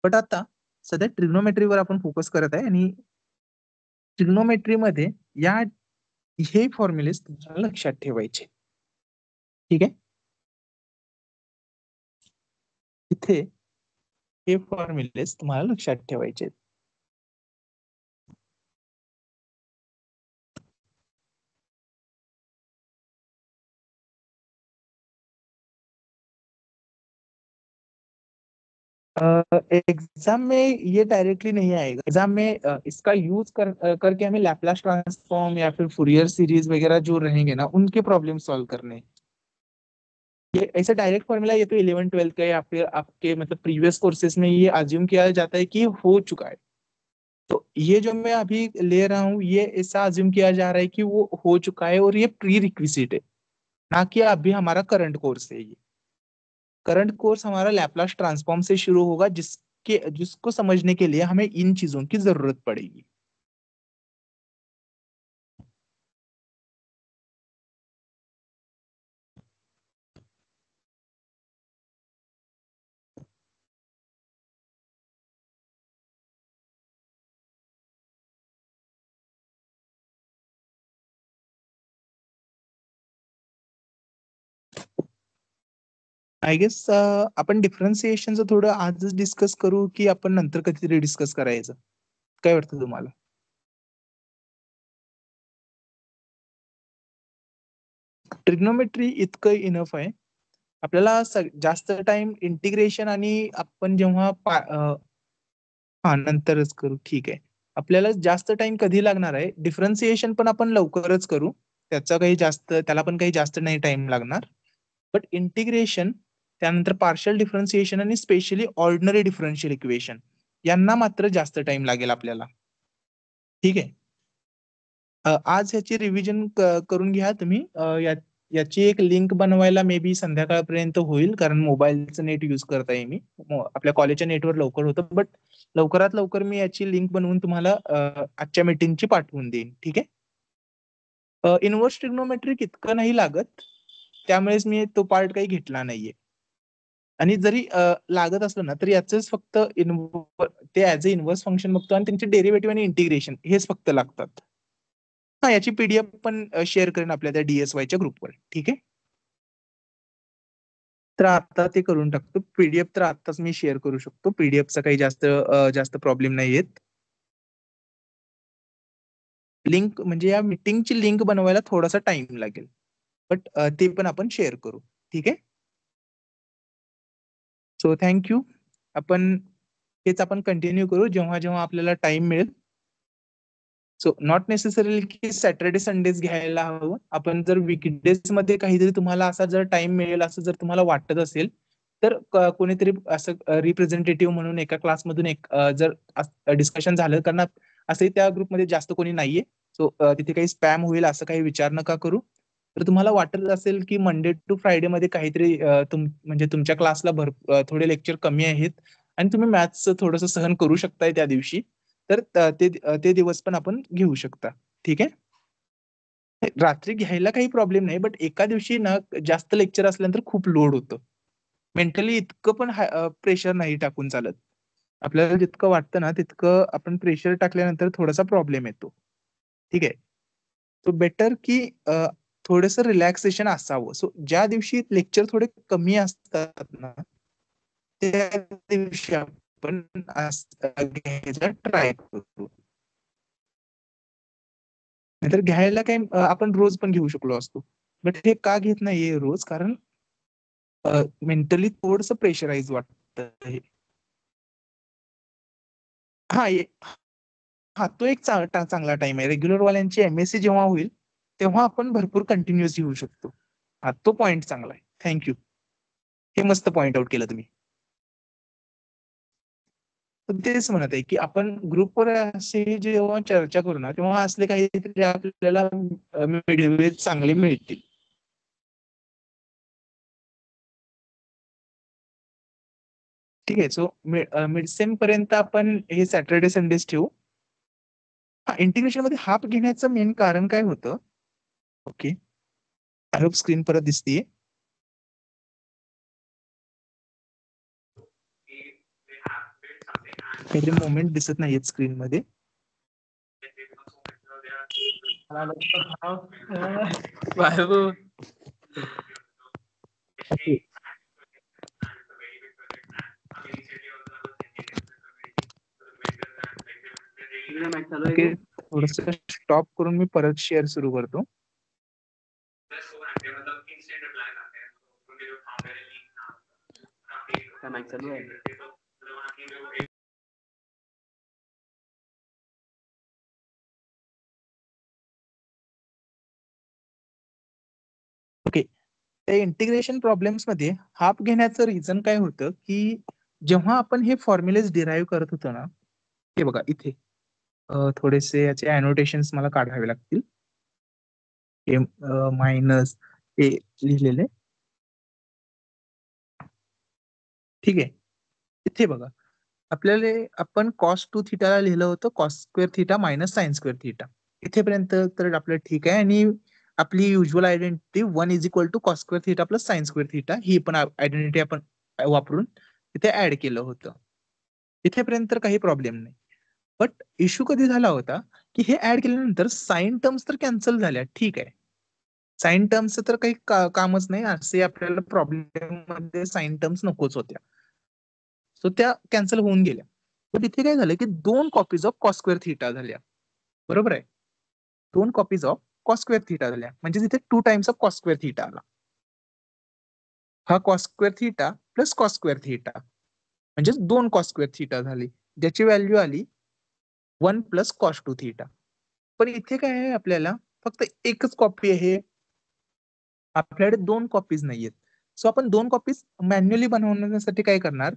बट आता सध्या ट्रिग्नोमेट्रीवर आपण फोकस करत आहे आणि ट्रिग्नोमेट्री मध्ये हे फॉर्म्युलेस तुम्हाला लक्षात ठेवायचे. ठीक आहे. इथे हे फॉर्म्युलेस तुम्हाला लक्षात ठेवायचे. एग्जाम में ये डायरेक्टली नहीं आएगा. एग्जाम में इसका यूज करके हमें लैपलास ट्रांसफॉर्म या फिर फूरियर सीरीज वगैरह जो रहेंगे ना, उनके प्रॉब्लम सॉल्व करने. ये ऐसा डायरेक्ट फॉर्मूला ये तो 11-12 का या फिर आपके मतलब प्रीवियस कोर्सेज में ये अज्यूम किया जाता है कि हो चुका है. तो ये जो मैं अभी ले रहा हूँ ये ऐसा अज्यूम किया जा रहा है कि वो हो चुका है और ये प्री रिक्विजिट है, ना कि अभी हमारा करंट कोर्स है. ये करंट कोर्स हमारा लैपलास ट्रांसफॉर्म से शुरू होगा, जिसको समझने के लिए हमें इन चीजों की जरूरत पड़ेगी. आय गेस आपण डिफरन्सिएशनचं थोडं आजच डिस्कस करू की आपण नंतर कधीतरी डिस्कस करायचं, काय वाटतं तुम्हाला? ट्रिग्नोमेट्री इतकं इनफ आहे. आपल्याला जास्त टाइम इंटिग्रेशन आणि आपण जेव्हा हा नंतरच करू, ठीक आहे. आपल्याला जास्त टाइम कधी लागणार आहे, डिफरन्सिएशन पण आपण लवकरच करू, त्याला पण काही जास्त नाही टाइम लागणार. बट इंटिग्रेशन, त्यानंतर पार्शियल डिफरन्सिएशन आणि स्पेशली ऑर्डिनरी डिफरन्शियल इक्वेशन यांना मात्र जास्त टाइम लागेल आपल्याला. ठीक आहे. आज ह्याची रिव्हिजन करून घ्या तुम्ही. याची एक लिंक बनवायला मे बी संध्याकाळपर्यंत होईल, कारण मोबाईलचं नेट युज करताय मी. आपल्या कॉलेजच्या नेटवर लवकर होतं, बट लवकरात लवकर मी याची लिंक बनवून तुम्हाला आजच्या मीटिंगची पाठवून देईन. ठीक आहे. इनव्हर्स ट्रिग्नोमेट्रिक इतकं नाही लागत, त्यामुळेच मी तो पार्ट काही घेतला नाहीये. आणि जरी लागत असलं ना, तर याच फक्त ते ऍज अ इनव्हर्स फंक्शन बघतो आणि त्यांचे डेरिव्हेटिव्ह आणि इंटिग्रेशन हेच फक्त लागतात. हा, याची पीडीएफ पण शेअर करेन आपल्या त्या DSYच्या ग्रुपवर. ठीक आहे. तर आता ते करून टाकतो. पीडीएफ तर आताच मी शेअर करू शकतो. पीडीएफचा काही जास्त प्रॉब्लेम नाही येत. लिंक म्हणजे या मीटिंगची लिंक बनवायला थोडासा टाइम लागेल, बट ते पण आपण शेअर करू. ठीक आहे. So thank you. आपण हेच कंटिन्यू करू जेव्हा जेव्हा आपल्याला टाइम मिळेल. सो नॉट नेसेसरी की सॅटर्डे संडेज घ्यायला हवं. आपण जर वीकडेज मध्ये काहीतरी तुम्हाला असा जर टाइम मिळेल असं जर तुम्हाला वाटत असेल, तर कोणीतरी असं रिप्रेझेंटेटिव्ह म्हणून एका क्लासमधून जर डिस्कशन झालं, कारण असंही त्या ग्रुपमध्ये जास्त कोणी नाहीये. सो तिथे काही स्पॅम होईल असं काही विचार नका करू. तर तुम्हाला वाटत असेल की मंडे टू फ्रायडे मध्ये काहीतरी म्हणजे तुमच्या क्लासला थोडे लेक्चर कमी आहेत आणि तुम्ही मॅथ्सचं थोडंसं सहन करू शकताय त्या दिवशी, तर ते दिवस पण आपण घेऊ शकता. ठीक आहे. रात्री घ्यायला काही प्रॉब्लेम नाही, बट एका दिवशी ना जास्त लेक्चर असल्यानंतर खूप लोड होतं. मेंटली इतकं पण प्रेशर नाही टाकून चालत. आपल्याला जितकं वाटतं ना तितकं आपण प्रेशर टाकल्यानंतर थोडासा प्रॉब्लेम येतो. ठीक आहे. सो बेटर की थोडंसं रिलॅक्सेशन असावं. सो ज्या दिवशी लेक्चर थोडे कमी असतात ना, त्या दिवशी आपण घ्यायचा ट्राय करू. नाहीतर घ्यायला काही आपण रोज पण घेऊ शकलो असतो. बट हे का घेत नाहीये रोज, कारण मेंटली थोडंसं प्रेशराईज वाटतं हे. हा हा, तो एक चांगला टाइम आहे. रेग्युलर वाल्यांची MSc जेव्हा होईल तेव्हा आपण भरपूर कंटिन्युअस घेऊ शकतो. हा, तो पॉइंट चांगला आहे. थँक्यू. हे मस्त पॉइंट आउट केलं तुम्ही. तर तेच म्हणत आहे की आपण ग्रुपवर असे जेव्हा चर्चा करू ना, तेव्हा असले काहीतरी आपल्याला मिडवे चांगले मिळतील. ठीक आहे. सो मिडसेम पर्यंत आपण हे सॅटर्डे संडेज ठेवू. हा, इंटिग्रेशन मध्ये हाफ घेण्याचं मेन कारण काय होतं? ओके, आय होप स्क्रीन परत दिसतीये. काहीतरी मोमेंट दिसत नाहीये स्क्रीन मध्ये. थोडस स्टॉप करून मी परत शेअर सुरू करतो. ओके. त्या इंटिग्रेशन प्रॉब्लेम्स मध्ये हाफ घेण्याचं रिझन काय होतं की जेव्हा आपण हे फॉर्म्युलेज डिराईव्ह करत होतो ना, हे बघा इथे थोडेसे याचे अनोटेशन्स मला काढावे लागतील. मायनस हे लिहिलेले. ठीक आहे. इथे बघा, आपण कॉस टू थिटाला लिहिलं होतं cos square theta minus sine square theta. इथेपर्यंत तर आपलं ठीक आहे. आणि आपली usual identity 1 = cos square theta plus sine square theta ही पण आयडेंटिटी आपण वापरून इथे ऍड केलं होतं. इथेपर्यंत तर काही प्रॉब्लेम नाही. बट इश्यू कधी झाला होता की हे ऍड केल्यानंतर साइन टर्म्स तर कॅन्सल झाल्या, ठीक आहे. साइन टर्म्सचं तर काही कामच नाही, असे आपल्याला प्रॉब्लेम मध्ये साइन टर्म्स नकोच होत्या, सो त्या कॅन्सल होऊन गेल्या. पण इथे काय झालं की 2 copies of cos square theta झाल्या, बरोबर आहे. 2 copies of cos square theta झाल्या, म्हणजे तिथे 2 times of cos square theta आला. हा cos square theta plus cos square theta म्हणजे 2 कॉस स्क्वेअर थिटा झाली, ज्याची व्हॅल्यू आली 1 प्लस कॉस 2 थिटा. पण इथे काय आहे, आपल्याला फक्त एकच कॉपी आहे, आपल्याकडे 2 कॉपीज नाहीयेत. सो आपण 2 कॉपीज मॅन्युअली बनवण्यासाठी काय करणार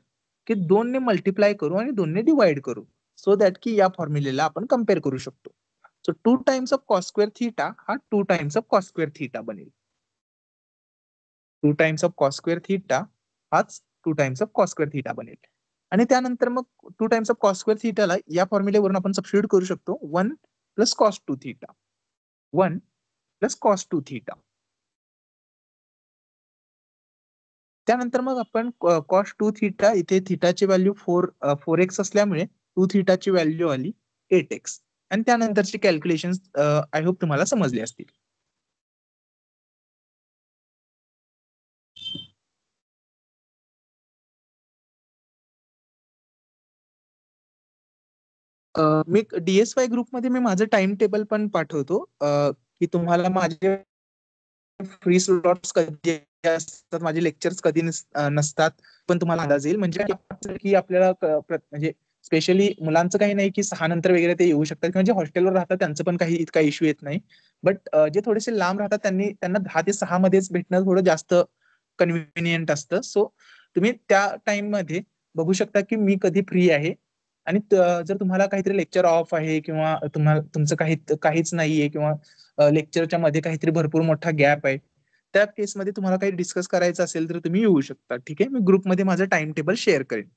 की 2 ने मल्टिप्लाय करू आणि 2 ने डिवाइड करू, सो दॅट की या फॉर्म्युलेला आपण कम्पेअर करू शकतो. So 2 times of cos square theta हा 2 times of cos square theta बनेल. 2 times of cos square theta हाच 2 times of cos square theta बनेल. आणि त्यानंतर मग 2 टाइम्स ऑफ कॉस स्क्वेअर थिटाला या फॉर्म्युलेवरून आपण सबस्टिट्यूट करू शकतो, 1 plus cos 2 theta, 1 plus cos 2 theta. त्यानंतर मग आपण कॉस 2 थिटा, इथे थिटाची व्हॅल्यू 4x असल्यामुळे 2 थिटाची व्हॅल्यू आली 8x. आणि त्यानंतरची कॅल्क्युलेशन आय होप तुम्हाला समजली असतील. मी DSY ग्रुपमध्ये मी माझं टाइम टेबल पण पाठवतो, की तुम्हाला माझे फ्री स्लॉट्स कधी असतात, माझे लेक्चर्स कधी नसतात, पण तुम्हाला अंदाज येईल. म्हणजे की आपल्याला म्हणजे स्पेशली मुलांचं काही नाही की 6 नंतर वगैरे ते येऊ शकतात, म्हणजे हॉस्टेलवर राहतात त्यांचं पण काही इतका इश्यू येत नाही. बट जे थोडेसे लांब राहतात त्यांना 10 ते 6 मध्येच भेटणं थोडं जास्त कन्व्हिनियंट असतं. सो तुम्ही त्या टाइम मध्ये बघू शकता की मी कधी फ्री आहे. आणि जर तुम्हाला काहीतरी लेक्चर ऑफ आहे किंवा तुम्हाला तुमचं काहीच नाहीये किंवा लेक्चरच्या मध्ये काहीतरी भरपूर मोठा गॅप आहे, त्या केसमध्ये तुम्हाला काही डिस्कस करायचं असेल तर तुम्ही येऊ शकता. ठीक आहे, मी ग्रुपमध्ये माझं टाइम टेबल शेअर करेन.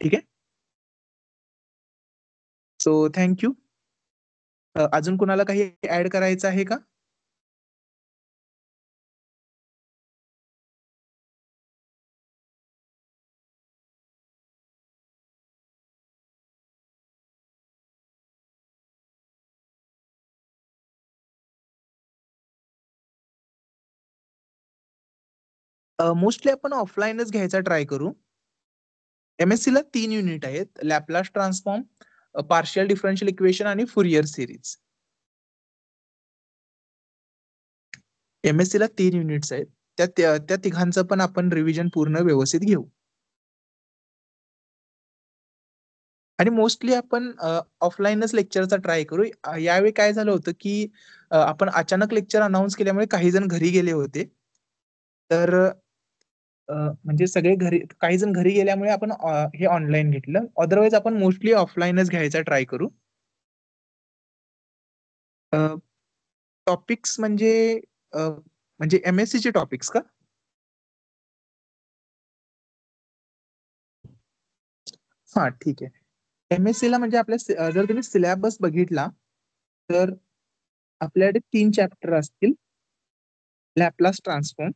ठीक आहे, सो थँक्यू. अजून कुणाला काही ऍड करायचं आहे का? मोस्टली आपण ऑफलाईनच घ्यायचा ट्राय करू. MSc ला 3 युनिट आहेत, Laplace transform, partial differential equation आणि फुरियर सिरीज. MSc ला 3 युनिट्स आहेत, त्या तिघांचं पण आपण रिव्हिजन पूर्ण व्यवस्थित घेऊ. आणि मोस्टली आपण ऑफलाईनच लेक्चरचा ट्राय करू. यावेळी काय झालं होतं की आपण अचानक लेक्चर अनाऊन्स केल्यामुळे काही जण घरी गेले होते, तर म्हणजे सगळे घरी, काही जण घरी गेल्यामुळे आपण हे ऑनलाईन घेतलं. अदरवाईज आपण मोस्टली ऑफलाईनच घ्यायचा ट्राय करू. टॉपिक्स म्हणजे MSc चे टॉपिक्स का? हा ठीक आहे. MSc ला म्हणजे आपल्या जर तुम्ही सिलेबस बघितला तर आपल्याकडे 3 चॅप्टर असतील. लॅपलास ट्रान्सफॉर्म,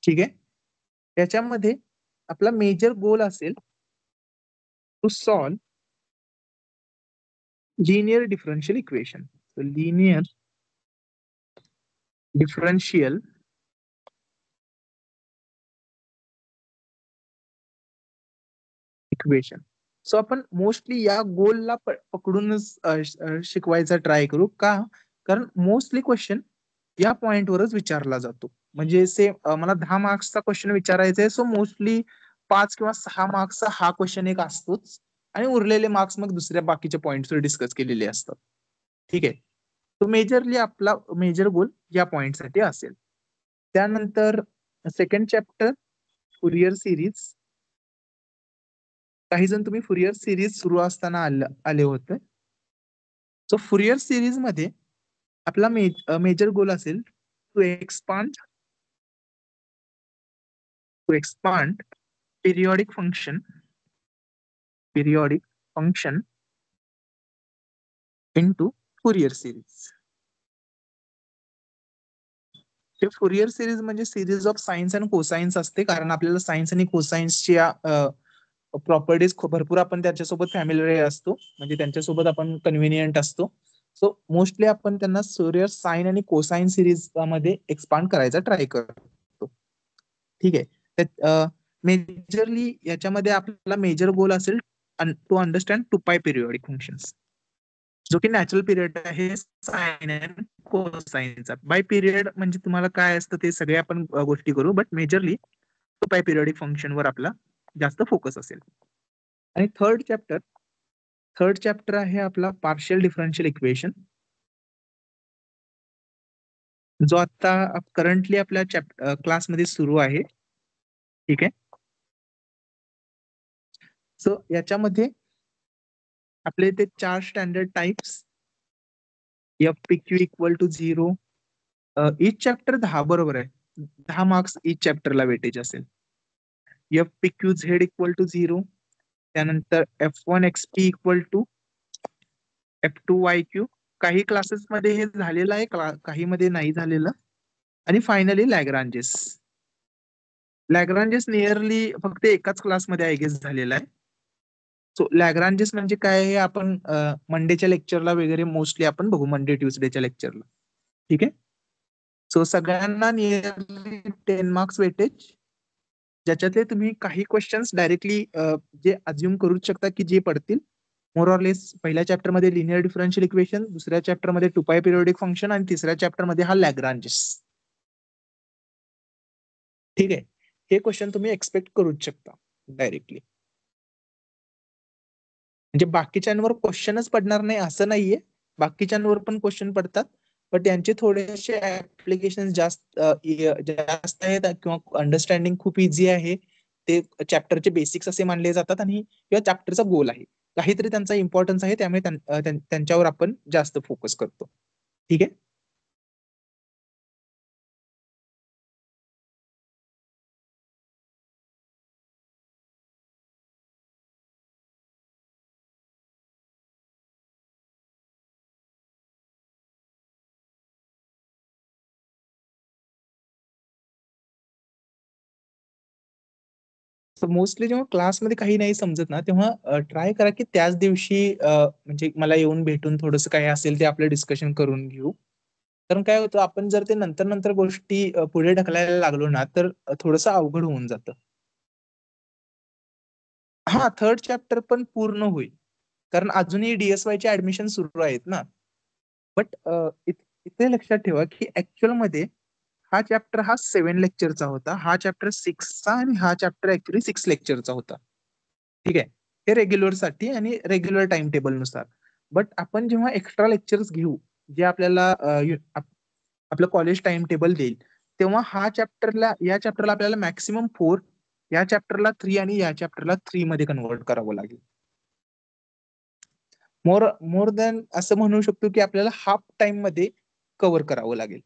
ठीक आहे. त्याच्यामध्ये आपला मेजर गोल असेल to solve linear differential equation. Linear differential equation. So आपण मोस्टली या गोलला पकडूनच शिकवायचा ट्राय करू का, कारण मोस्टली क्वेश्चन या पॉइंटवरच विचारला जातो. म्हणजे मला 10 मार्क्सचा क्वेश्चन विचारायचा आहे, सो मोस्टली 5 किंवा 6 मार्क्सचा हा क्वेश्चन एक असतोच, आणि उरलेले मार्क्स मग दुसऱ्या बाकीच्या पॉइंट्सवर डिस्कस केलेले असतात. ठीक आहे, तो मेजरली आपला मेजर गोल या पॉइंटसाठी असेल. त्यानंतर सेकंड चॅप्टर फुरियर सिरीज. काही जण तुम्ही फुरियर सिरीज सुरू असताना आले होते. सो फुरियर सिरीज मध्ये आपला मेजर गोल असेल to expand periodic function into Fourier series. हे फुरियर सिरीज म्हणजे series of sines and cosines असते, कारण आपल्याला सायन्स आणि कोसाइन्सच्या प्रॉपर्टीज भरपूर आपण त्याच्यासोबत फॅमिलियर असतो, म्हणजे त्यांच्यासोबत आपण कन्व्हिनियंट असतो. सो मोस्टली आपण त्यांना फुरियर साइन आणि कोसाइन सिरीज मध्ये एक्सपांड करायचा ट्राय करतो. ठीक आहे. मेजरली याच्यामध्ये आपल्याला मेजर गोल असेल टू अंडरस्टँड 2π पिरियडिक फंक्शन्स, जो की नॅचरल पिरियड आहे साइन अँड कोसाइनचा. बाय पिरियड म्हणजे तुम्हाला काय असतं ते सगळे आपण गोष्टी करू, बट मेजरली 2π पिरियडिक फंक्शन वर आपला जास्त फोकस असेल. आणि थर्ड चॅप्टर आहे आपला पार्शियल डिफरन्शियल इक्वेशन, जो आता करंटली आपल्या क्लासमध्ये सुरू आहे. ठीक आहे. सो याच्यामध्ये आपले ते 4 standard types, F P Q equal to 0, each chapter 10 बरोबर आहे. 10 मार्क्स इच चॅप्टरला वेटेज असेल. F P Q Z equal to 0, त्यानंतर F1 XP equal to F2 YQ. काही क्लासेस मध्ये हे झालेलं आहे, काही मध्ये नाही झालेलं. आणि फायनली लॅग्रांजेस नियरली फक्त एकाच क्लासमध्ये आय गेस झालेला आहे. सो लॅग्रांजेस म्हणजे काय हे आपण मंडेच्या लेक्चरला वगैरे मोस्टली आपण बघू, मंडे ट्युसडेच्या लेक्चरला. ठीक आहे. सो सगळ्यांना नियरली 10 मार्क्स वेटेज, ज्याच्यातले तुम्ही काही क्वेश्चन्स डायरेक्टली जे अज्युम करू शकता की जे पडतील मोर ऑर लेस. पहिल्या चॅप्टर मध्ये लिनियर डिफरन्शियल इक्वेशन, दुसऱ्या चॅप्टर मध्ये 2π पिरियडिक फंक्शन आणि तिसऱ्या चॅप्टर मध्ये हा लॅग्रांजेस. ठीक आहे. हे क्वेश्चन तुम्ही एक्सपेक्ट करूच शकता डायरेक्टली. म्हणजे बाकीच्यांवर क्वेश्चनच पडणार नाही असं नाहीये, बाकीच्यांवर पण क्वेश्चन पडतात, बट यांचे थोडेसे ऍप्लिकेशन जास्त आहेत किंवा अंडरस्टँडिंग खूप इझी आहे. ते चॅप्टरचे बेसिक्स असे मानले जातात आणि किंवा चॅप्टरचा गोल आहे, काहीतरी त्यांचा इम्पॉर्टन्स आहे, त्यामुळे त्यांच्यावर आपण जास्त फोकस करतो. ठीक आहे. मोस्टली जेव्हा क्लासमध्ये काही नाही समजत ना, तेव्हा ट्राय करा की त्याच दिवशी म्हणजे मला येऊन भेटून थोडंसं काय असेल ते आपलं डिस्कशन करून घेऊ. कारण काय होतं, आपण जर ते नंतर नंतर गोष्टी पुढे ढकलायला लागलो ना, तर थोडंसं अवघड होऊन जातं. हा, थर्ड चॅप्टर पण पूर्ण होईल, कारण अजूनही DSY चे ऍडमिशन सुरू आहेत ना. बट इथे लक्षात ठेवा की ऍक्च्युअल मध्ये हा चॅप्टर हा 7 लेक्चरचा होता, हा चॅप्टर 6चा आणि हा चॅप्टर ऍक्च्युली 6 लेक्चरचा होता. ठीक आहे. हे रेग्युलर साठी आणि रेग्युलर टाइम टेबल नुसार. बट आपण जेव्हा एक्स्ट्रा लेक्चर्स घेऊ, जे आपल्याला आपलं कॉलेज टाइम टेबल देईल, तेव्हा या चॅप्टरला आपल्याला मॅक्सिमम 4, या चॅप्टरला 3 आणि या चॅप्टरला 3 मध्ये कन्वर्ट करावं लागेल. मोर दॅन असं म्हणू शकतो की आपल्याला हाफ टाइम मध्ये कव्हर करावं लागेल.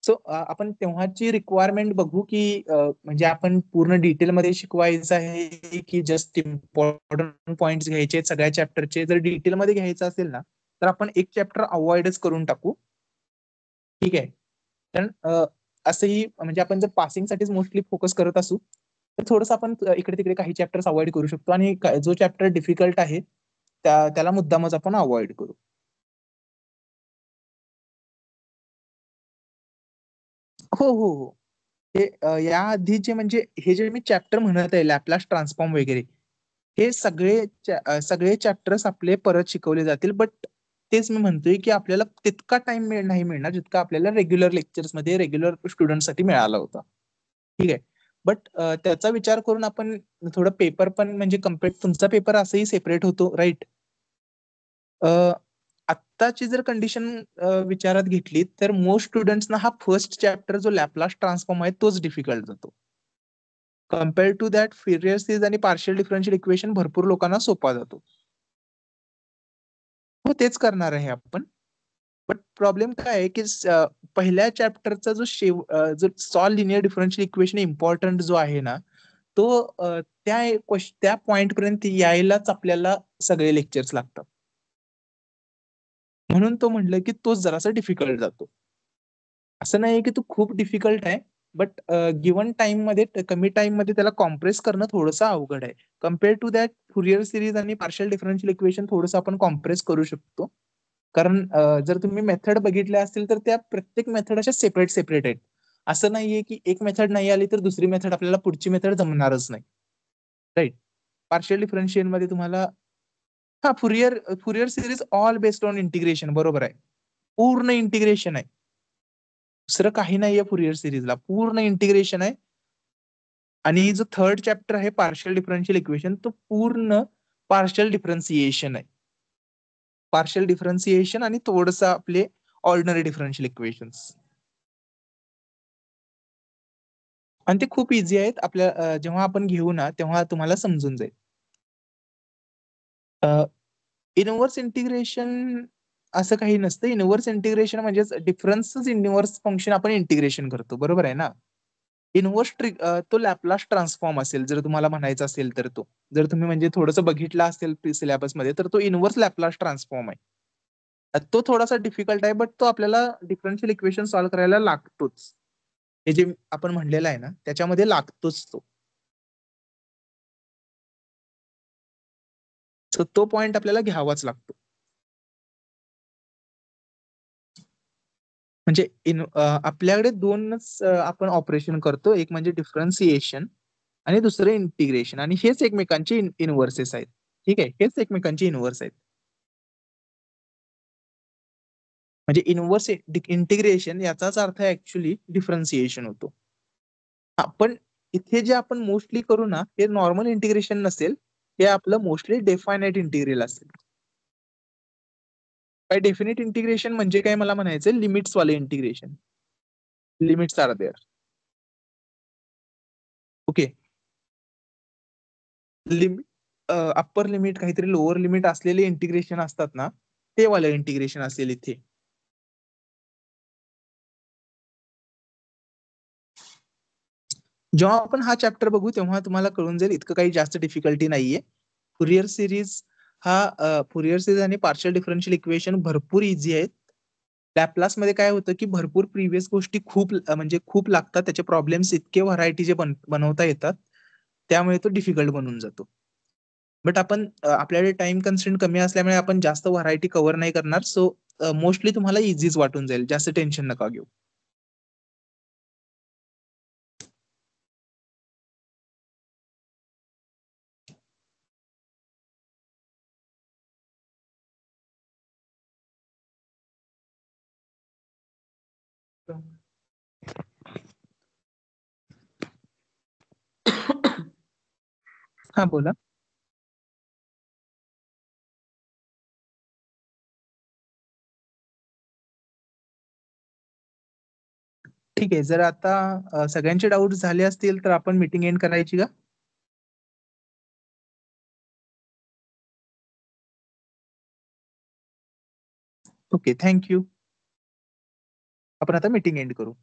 सो आपण तेव्हाची रिक्वायरमेंट बघू की म्हणजे आपण पूर्ण डिटेलमध्ये शिकवायचं आहे की जस्ट इम्पॉर्टंट पॉइंट्स घ्यायचे सगळ्या चॅप्टरचे. जर डिटेलमध्ये घ्यायचं असेल ना, तर आपण एक चॅप्टर अवॉइडच करून टाकू. ठीक आहे. कारण असंही म्हणजे आपण जर पासिंगसाठीच मोस्टली फोकस करत असू, तर थोडंसं आपण इकडे तिकडे काही चॅप्टर्स अवॉइड करू शकतो आणि जो चॅप्टर डिफिकल्ट आहे त्याला मुद्दामच आपण अवॉइड करू. हो हो हो. हे या आधीचे म्हणजे हे जे मी चॅप्टर म्हणत आहे, लॅपलास ट्रान्सफॉर्म वगैरे, हे सगळे चॅप्टर्स आपले परत शिकवले जातील. बट तेच मी म्हणतोय की आपल्याला तितका टाइम नाही मिळणार जितका आपल्याला रेग्युलर लेक्चर्स मध्ये रेग्युलर स्टुडंटसाठी मिळाला होता. ठीक आहे. बट त्याचा विचार करून आपण थोडं पेपर पण म्हणजे कम्पेअर, तुमचा पेपर असंही सेपरेट होतो राईट. आत्ताची जर कंडिशन विचारात घेतली तर मोस्ट स्टुडंट्सना हा फर्स्ट चॅप्टर जो लॅपलास ट्रान्सफॉर्म आहे तोच डिफिकल्ट जातो. Compare to that Fourier series आणि पार्शियल डिफरन्शियल इक्वेशन भरपूर लोकांना सोपा जातो. हो, तेच करणार आहे आपण. बट प्रॉब्लेम काय आहे की पहिल्या चॅप्टरचा जो solve linear differential equation important जो आहे ना, तो त्या पॉइंट पर्यंत यायलाच आपल्याला सगळे लेक्चर्स लागतात. म्हणून तो म्हटलं की तोच जरासा डिफिकल्ट जातो. असं नाही की तो खूप डिफिकल्ट आहे, बट गिवन टाइम मध्ये कमी टाइम मध्ये त्याला कॉम्प्रेस करणं थोडंसं अवघड आहे. Compare to that Fourier series आणि पार्शियल डिफरन्शियल इक्वेशन थोडंसं आपण कॉम्प्रेस करू शकतो. कारण जर तुम्ही मेथड बघितल्या असतील तर त्या प्रत्येक मेथड अशा सेपरेट आहेत. असं नाहीये की एक मेथड नाही आली तर दुसरी मेथड आपल्याला पुढची मेथड जमणारच नाही. राईट. पार्शियल डिफरन्शियल मध्ये तुम्हाला हा Fourier series all based on integration बरोबर आहे. पूर्ण इंटिग्रेशन आहे. दुसरं काही नाहीये फुरियर सिरीजला, पूर्ण इंटिग्रेशन आहे. आणि जो थर्ड चॅप्टर आहे पार्शियल डिफरन्शियल इक्वेशन तो पूर्ण पार्शियल डिफरन्सिएशन आहे. पार्शियल डिफरन्सिएशन आणि थोडंसं आपले ऑर्डिनरी डिफरन्शियल इक्वेशन्स. आणि ते खूप इझी आहेत. जेव्हा आपण घेऊ ना तेव्हा तुम्हाला समजून जाईल. इनव्हर्स इंटिग्रेशन असं काही नसतं. इनव्हर्स इंटिग्रेशन म्हणजेच डिफरन्सच इनव्हर्स फंक्शन आपण इंटिग्रेशन करतो, बरोबर आहे ना? तो लॅपलास ट्रान्सफॉर्म असेल जर तुम्हाला म्हणायचा असेल तर तो. जर तुम्ही म्हणजे थोडंसं बघितलं असेल सिलेबसमध्ये तर तो इनव्हर्स लॅपलास ट्रान्सफॉर्म आहे. तो थोडासा डिफिकल्ट आहे बट तो आपल्याला डिफरन्शियल इक्वेशन सॉल्व्ह करायला लागतोच. हे जे आपण म्हणलेलं आहे ना त्याच्यामध्ये लागतोच तो. तो पॉइंट आपल्याला घ्यावाच लागतो. म्हणजे आपल्याकडे दोनच आपण ऑपरेशन करतो. एक म्हणजे डिफरन्सिएशन आणि दुसरं इंटिग्रेशन आणि हेच एकमेकांचे इनव्हर्सेस आहेत. ठीक आहे, हेच एकमेकांचे इनव्हर्स आहेत. म्हणजे इनव्हर्स इंटिग्रेशन याचाच अर्थ ऍक्च्युली डिफरन्सिएशन होतो. पण इथे जे आपण मोस्टली करू ना हे नॉर्मल इंटिग्रेशन नसेल, हे आपलं मोस्टली डेफायनाइट इंटिग्रल असेल. बाय डेफिनेट इंटिग्रेशन म्हणजे काय मला म्हणायचं लिमिट्स वाले integration. Limits are there. Okay. Limit upper limit काहीतरी लोअर लिमिट असलेले इंटिग्रेशन असतात ना ते वाले इंटिग्रेशन असेल इथे. जेव्हा आपण हा चॅप्टर बघू तेव्हा तुम्हाला कळून जाईल इतकं काही जास्त डिफिकल्टी नाहीये. फुरियर सिरीज आणि पार्शियल डिफरन्शियल इक्वेशन भरपूर इझी आहेत. लॅपलास मध्ये काय होतं की भरपूर प्रिव्हियस गोष्टी म्हणजे खूप लागतात. त्याचे प्रॉब्लेम्स इतके व्हरायटीचे बनवता येतात. त्यामुळे तो डिफिकल्ट बनून जातो. बट आपण आपल्याकडे टाइम कन्स्ट्रेंट कमी असल्यामुळे आपण जास्त व्हरायटी कव्हर नाही करणार. सो मोस्टली तुम्हाला इझीच वाटून जाईल. जास्त टेन्शन नका घेऊ. हा बोला. ठीक आहे. जर आता सगळ्यांचे डाऊट झाले असतील तर आपण मीटिंग एंड करायची का? Okay, thank you. आपण आता मीटिंग एंड करू.